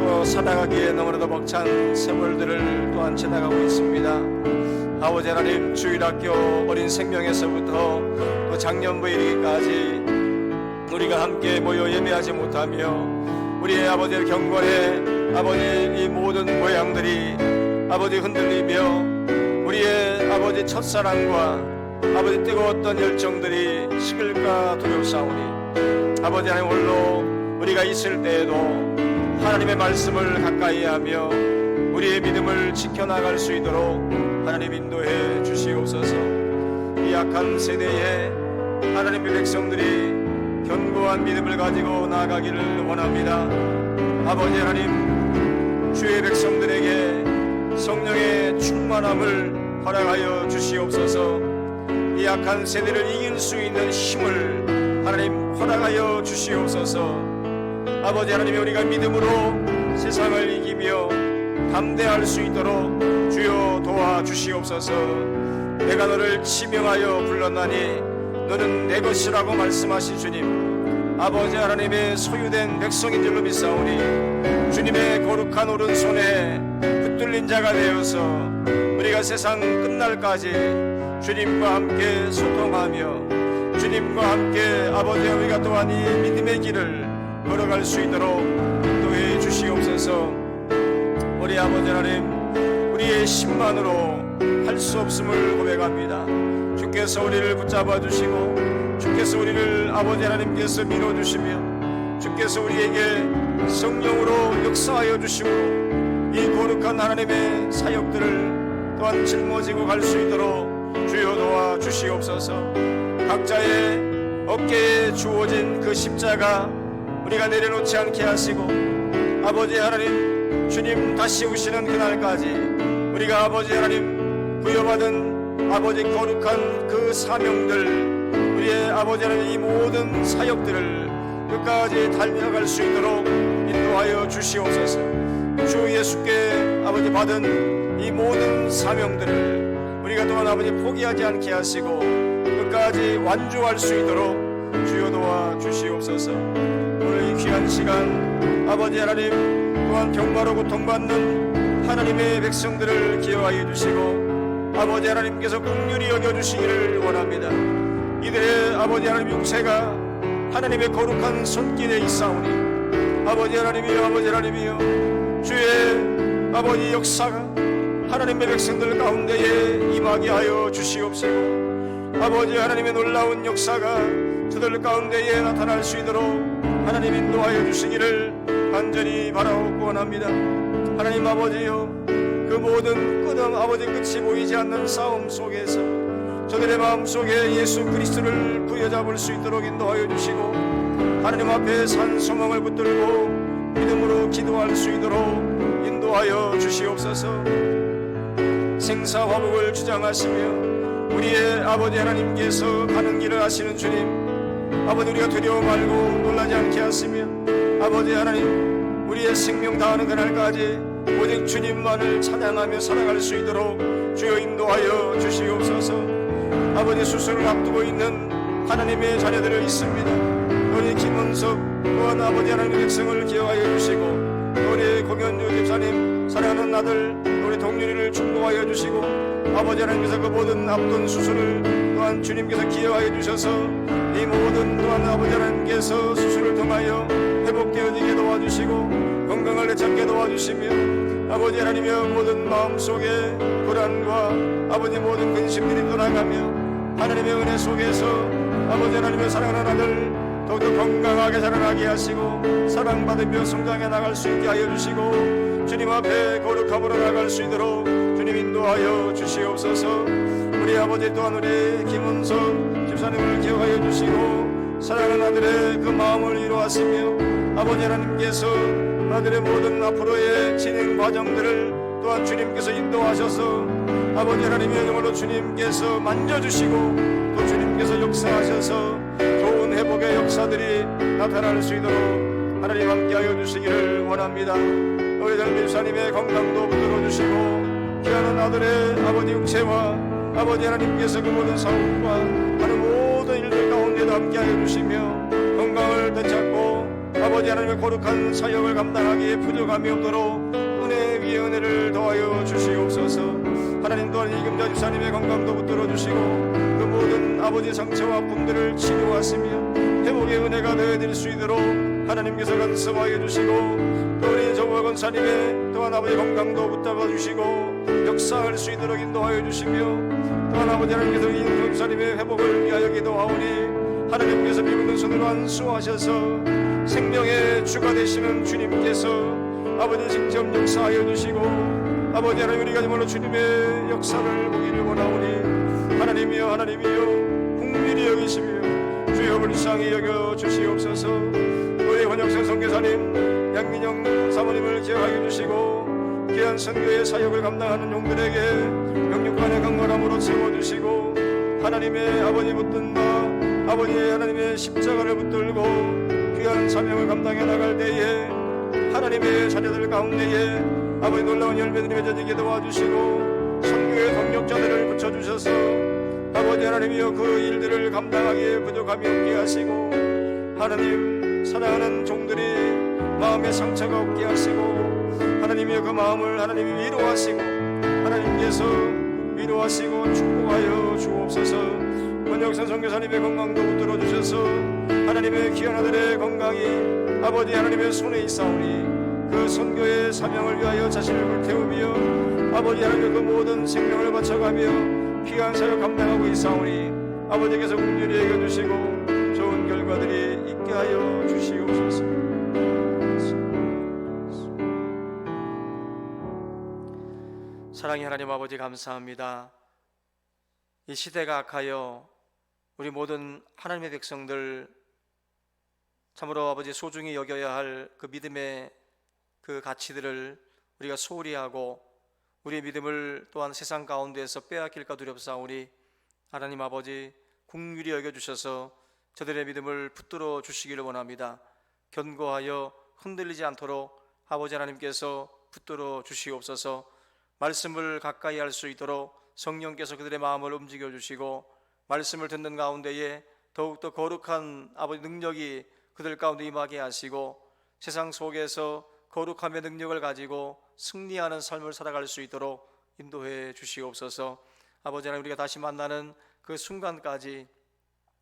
또 살아가기에 너무나도 벅찬 세월들을 또한 지나가고 있습니다. 아버지 하나님 주일학교 어린 생명에서부터 또 작년부에 이르기까지 우리가 함께 모여 예배하지 못하며 우리의 아버지의 경건에 아버지 이 모든 모양들이 아버지 흔들리며 우리의 아버지 첫사랑과 아버지 뜨거웠던 열정들이 식을까 두렵사오니 아버지 하나님 홀로 우리가 있을 때에도 하나님의 말씀을 가까이 하며 우리의 믿음을 지켜나갈 수 있도록 하나님 인도해 주시옵소서. 이 약한 세대에 하나님의 백성들이 견고한 믿음을 가지고 나아가기를 원합니다. 아버지 하나님 주의 백성들에게 성령의 충만함을 허락하여 주시옵소서. 이 약한 세대를 이길 수 있는 힘을 하나님 허락하여 주시옵소서. 아버지 하나님 우리가 믿음으로 세상을 이기며 담대할 수 있도록 주여 도와주시옵소서. 내가 너를 지명하여 불렀나니 너는 내 것이라고 말씀하신 주님, 아버지 하나님의 소유된 백성인 줄로 믿사오니 주님의 거룩한 오른손에 붙들린 자가 되어서 우리가 세상 끝날까지 주님과 함께 소통하며 주님과 함께 아버지 우리가 또한 이 믿음의 길을 걸어갈 수 있도록 인도해 주시옵소서. 우리 아버지 하나님 우리의 힘만으로 할 수 없음을 고백합니다. 주께서 우리를 붙잡아 주시고 주께서 우리를 아버지 하나님께서 밀어주시며 주께서 우리에게 성령으로 역사하여 주시고 이 거룩한 하나님의 사역들을 또한 짊어지고 갈 수 있도록 주여 도와 주시옵소서. 각자의 어깨에 주어진 그 십자가 우리가 내려놓지 않게 하시고 아버지 하나님 주님 다시 오시는 그날까지 우리가 아버지 하나님 부여받은 아버지 거룩한 그 사명들 우리의 아버지 하나님 이 모든 사역들을 끝까지 달려갈 수 있도록 인도하여 주시옵소서. 주 예수께 아버지 받은 이 모든 사명들을 우리가 또한 아버지 포기하지 않게 하시고 끝까지 완주할 수 있도록 주여 도와 주시옵소서. 오늘 이 귀한 시간 아버지 하나님 또한 병마로 고통받는 하나님의 백성들을 기억하여 주시고 아버지 하나님께서 긍휼히 여겨주시기를 원합니다. 이들의 아버지 하나님 육체가 하나님의 거룩한 손길에 있사오니 아버지 하나님이여 아버지 하나님이여 주의 아버지 역사가 하나님의 백성들 가운데에 임하게 하여 주시옵시고 아버지 하나님의 놀라운 역사가 저들 가운데에 나타날 수 있도록 하나님 인도하여 주시기를 간절히 바라옵고 원합니다. 하나님 아버지여 그 모든 끝은 아버지 끝이 보이지 않는 싸움 속에서 저들의 마음속에 예수 그리스도를 부여잡을 수 있도록 인도하여 주시고 하나님 앞에 산소망을 붙들고 믿음으로 기도할 수 있도록 인도하여 주시옵소서. 생사화복을 주장하시며 우리의 아버지 하나님께서 가는 길을 아시는 주님 아버지 우리가 두려워 말고 놀라지 않게 하시며 아버지 하나님 우리의 생명 다하는 그날까지 오직 주님만을 찬양하며 살아갈 수 있도록 주여 인도하여 주시옵소서. 아버지 수술을 앞두고 있는 하나님의 자녀들이 있습니다. 우리 김은석 또한 아버지 하나님의 백성을 기억하여 주시고 우리 공연주 집사님 사랑하는 아들 우리 동률이를 축복하여 주시고 아버지 하나님께서 그 모든 앞둔 수술을 또한 주님께서 기억하여 주셔서 이 모든 또한 아버지 하나님께서 수술을 통하여 회복되어지게 도와주시고 건강을 되찾게 도와주시며 아버지 하나님의 모든 마음속에 불안과 아버지 모든 근심들이 떠나가며 하나님의 은혜 속에서 아버지 하나님의 사랑하는 아들 더욱더 건강하게 자라나게 하시고 사랑받으며 성장해 나갈 수 있게 하여 주시고 주님 앞에 거룩함으로 나갈 수 있도록 주님 인도하여 주시옵소서. 우리 아버지 또한 우리 김은석 집사님을 기억하여 주시고 사랑하는 아들의 그 마음을 이루었으며 아버지 하나님께서 아들의 모든 앞으로의 진행 과정들을 또한 주님께서 인도하셔서 아버지 하나님의 영으로 주님께서 만져주시고 또 주님께서 역사하셔서 좋은 회복 역사들이 나타날 수 있도록 하나님 함께하여 주시기를 원합니다. 우리 전 집사님의 건강도 붙들어 주시고 귀한 아들의 아버지 육체와 아버지 하나님께서 그 모든 사업과 하는 모든 일들 가운데도 함께하여 주시며 건강을 되찾고 아버지 하나님의 거룩한 사역을 감당하기에 부족함이 없도록 은혜 위에 은혜를 더하여 주시옵소서. 하나님 또한 이금자 집사님의 건강도 붙들어 주시고 그 모든 아버지 상처와 아픔들을 치료하시며 회복의 은혜가 되어질 수 있도록 하나님께서 간섭하여 주시고 또 우리 조보 권사님의 또한 아버지 건강도 붙잡아 주시고 역사할 수 있도록 인도하여 주시며 또한 아버지 하나님께서 이 권사님의 회복을 위하여 기도하오니 하나님께서 비웃는 손으로 안수하셔서 생명의 주가 되시는 주님께서 아버지 직접 역사하여 주시고 아버지 하나님 우리가 정말로 주님의 역사를 보기를 원하오니 하나님이여 하나님이여 국민이 여기시며 주여 불쌍히 여겨 주시옵소서. 우리 권영선 선교사님 양민영 사모님을 기억하여 주시고 귀한 선교의 사역을 감당하는 용들에게 영육간의 강건함으로 채워주시고 하나님의 아버지 붙든 바 아버지 하나님의 십자가를 붙들고 귀한 사명을 감당해 나갈 때에 하나님의 자녀들 가운데에 아버지 놀라운 열매들이 맺어지게 도와주시고 선교의 동력자들을 붙여주셔서 아버지 하나님이여 그 일들을 감당하기에 부족함이 없게 하시고 하나님 사랑하는 종들이 마음의 상처가 없게 하시고 하나님이여 그 마음을 하나님이 위로하시고 하나님께서 위로하시고 축복하여 주옵소서. 권영선 선교사님의 건강도 붙들어 주셔서 하나님의 귀한 아들의 건강이 아버지 하나님의 손에 있사오니 그 선교의 사명을 위하여 자신을 불태우며 아버지 하나님의 그 모든 생명을 바쳐가며 귀한 사역 감당하고 있사오니 아버지께서 긍휼히 여겨주시고 좋은 결과들이 있게 하여 주시옵소서. 사랑의 하나님 아버지 감사합니다. 이 시대가 악하여 우리 모든 하나님의 백성들 참으로 아버지 소중히 여겨야 할 그 믿음의 그 가치들을 우리가 소홀히 하고 우리의 믿음을 또한 세상 가운데에서 빼앗길까 두렵사오니 하나님 아버지 긍휼히 여겨주셔서 저들의 믿음을 붙들어 주시기를 원합니다. 견고하여 흔들리지 않도록 아버지 하나님께서 붙들어 주시옵소서. 말씀을 가까이 할 수 있도록 성령께서 그들의 마음을 움직여 주시고 말씀을 듣는 가운데에 더욱더 거룩한 아버지 능력이 그들 가운데 임하게 하시고 세상 속에서 거룩함의 능력을 가지고 승리하는 삶을 살아갈 수 있도록 인도해 주시옵소서. 아버지 하나님 우리가 다시 만나는 그 순간까지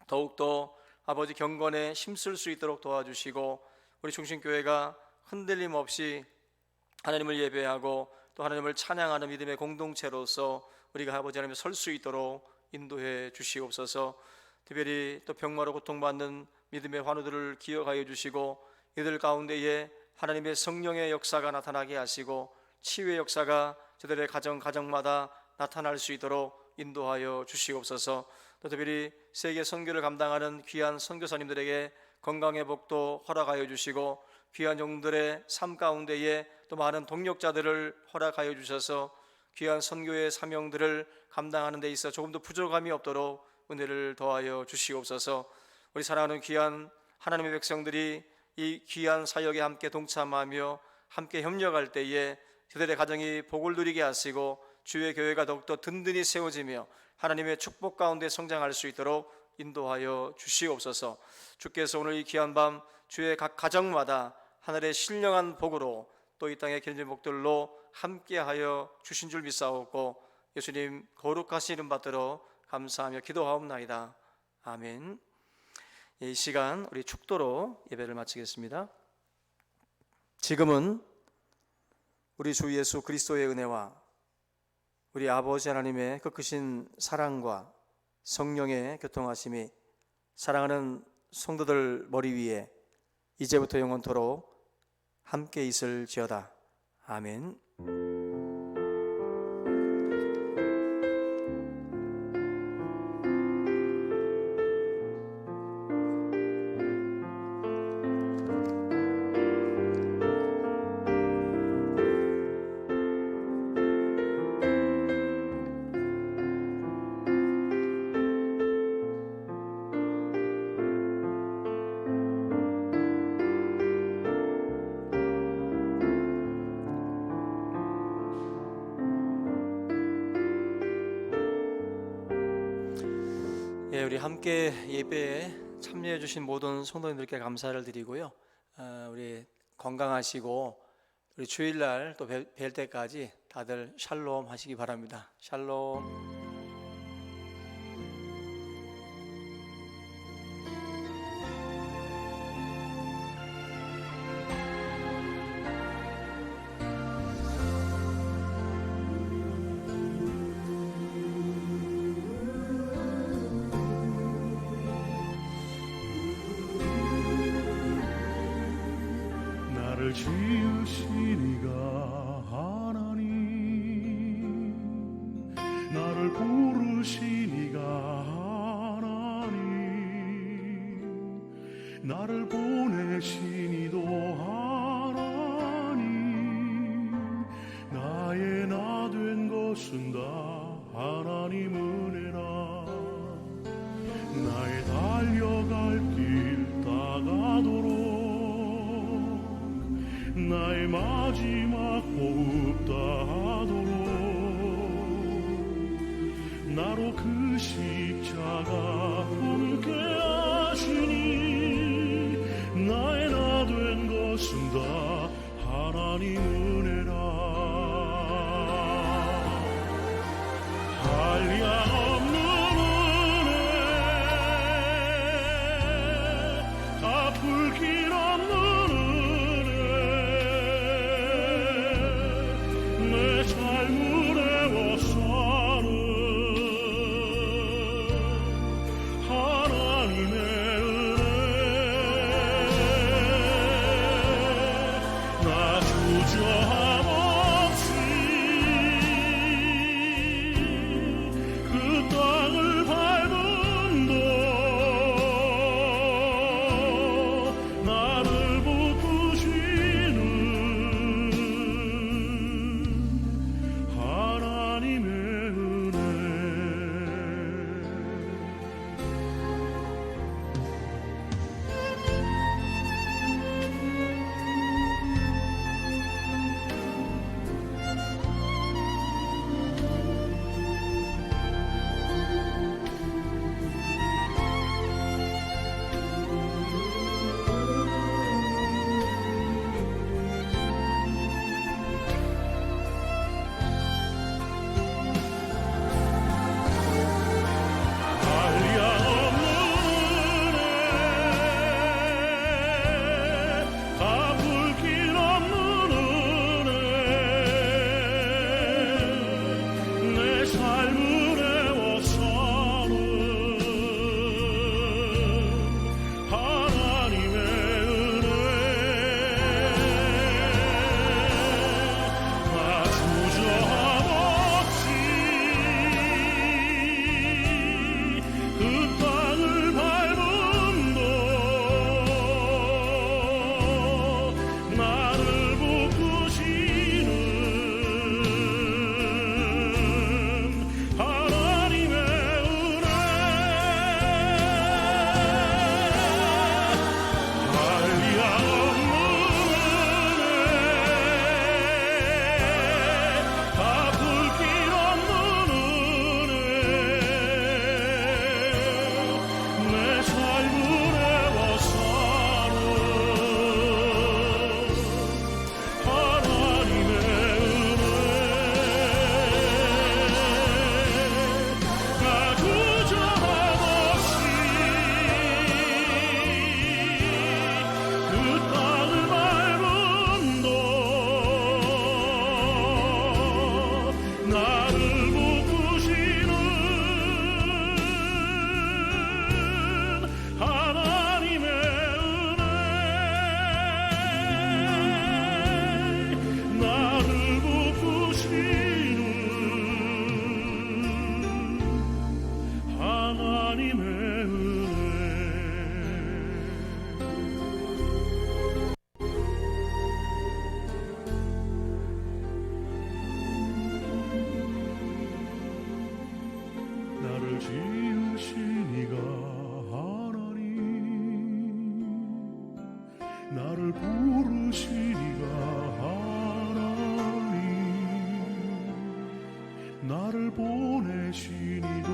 더욱더 아버지 경건에 힘쓸 수 있도록 도와주시고 우리 중심교회가 흔들림 없이 하나님을 예배하고 또 하나님을 찬양하는 믿음의 공동체로서 우리가 아버지 하나님을 설 수 있도록 인도해 주시옵소서. 특별히 또 병마로 고통받는 믿음의 환우들을 기억하여 주시고 이들 가운데에 하나님의 성령의 역사가 나타나게 하시고 치유의 역사가 저들의 가정마다 나타날 수 있도록 인도하여 주시옵소서. 또 특별히 세계 선교를 감당하는 귀한 선교사님들에게 건강의 복도 허락하여 주시고 귀한 종들의 삶 가운데에 또 많은 동력자들을 허락하여 주셔서 귀한 선교의 사명들을 감당하는 데 있어 조금도 부족함이 없도록 은혜를 더하여 주시옵소서. 우리 사랑하는 귀한 하나님의 백성들이 이 귀한 사역에 함께 동참하며 함께 협력할 때에 그들의 가정이 복을 누리게 하시고 주의 교회가 더욱더 든든히 세워지며 하나님의 축복 가운데 성장할 수 있도록 인도하여 주시옵소서. 주께서 오늘 이 귀한 밤 주의 각 가정마다 하늘의 신령한 복으로 또 이 땅의 견진 복들로 함께하여 주신 줄 믿사옵고 예수님 거룩하신 이름 받들어 감사하며 기도하옵나이다. 아멘. 이 시간 우리 축도로 예배를 마치겠습니다. 지금은 우리 주 예수 그리스도의 은혜와 우리 아버지 하나님의 그 크신 사랑과 성령의 교통하심이 사랑하는 성도들 머리 위에 이제부터 영원토록 함께 있을지어다. 아멘. 우리 함께 예배에 참여해 주신 모든 성도님들께 감사를 드리고요. 우리 건강하시고 우리 주일날 또 뵐 때까지 다들 샬롬 하시기 바랍니다. 샬롬. 나를 지으신 이가 하나님, 나를 부르신 이가 하나님, 나를 보내신 이도 하나님, 나의 나 된 것은 다 하나님 은혜라. 나의 달려갈 길 다가도록 나의 마지막 호흡 다하도록 나로 그 십자가 함께 하시니 나의 나 된 것은 다 하나님 은혜라. 한량없는 은혜, 갚을 길 없는 내 삶을 애워싸는 하나님의 은혜. 나 주저함 없이 그 땅을 밟음도 나를 붙드시는 하나님의 은혜. 갚을 길 없는 은혜, 내 삶을 애워싸는 하나님의 은혜. 나 주저함 없이 그 땅을 밟음도 나를 붙드시는 하나님의 은혜. 한량 없는 은혜, 갚을 길 없는 은혜, 내 삶을 애워싸는 하나님의 은혜. 나 주저함 없이 그 땅을 밟음도 나를 붙드시는 하나님의 은혜. 나를 붙드시는 하나님의 은혜. 나를 지으신 이가 하나님, 나를 부르신 이가 하나님, 나를 보내신 이도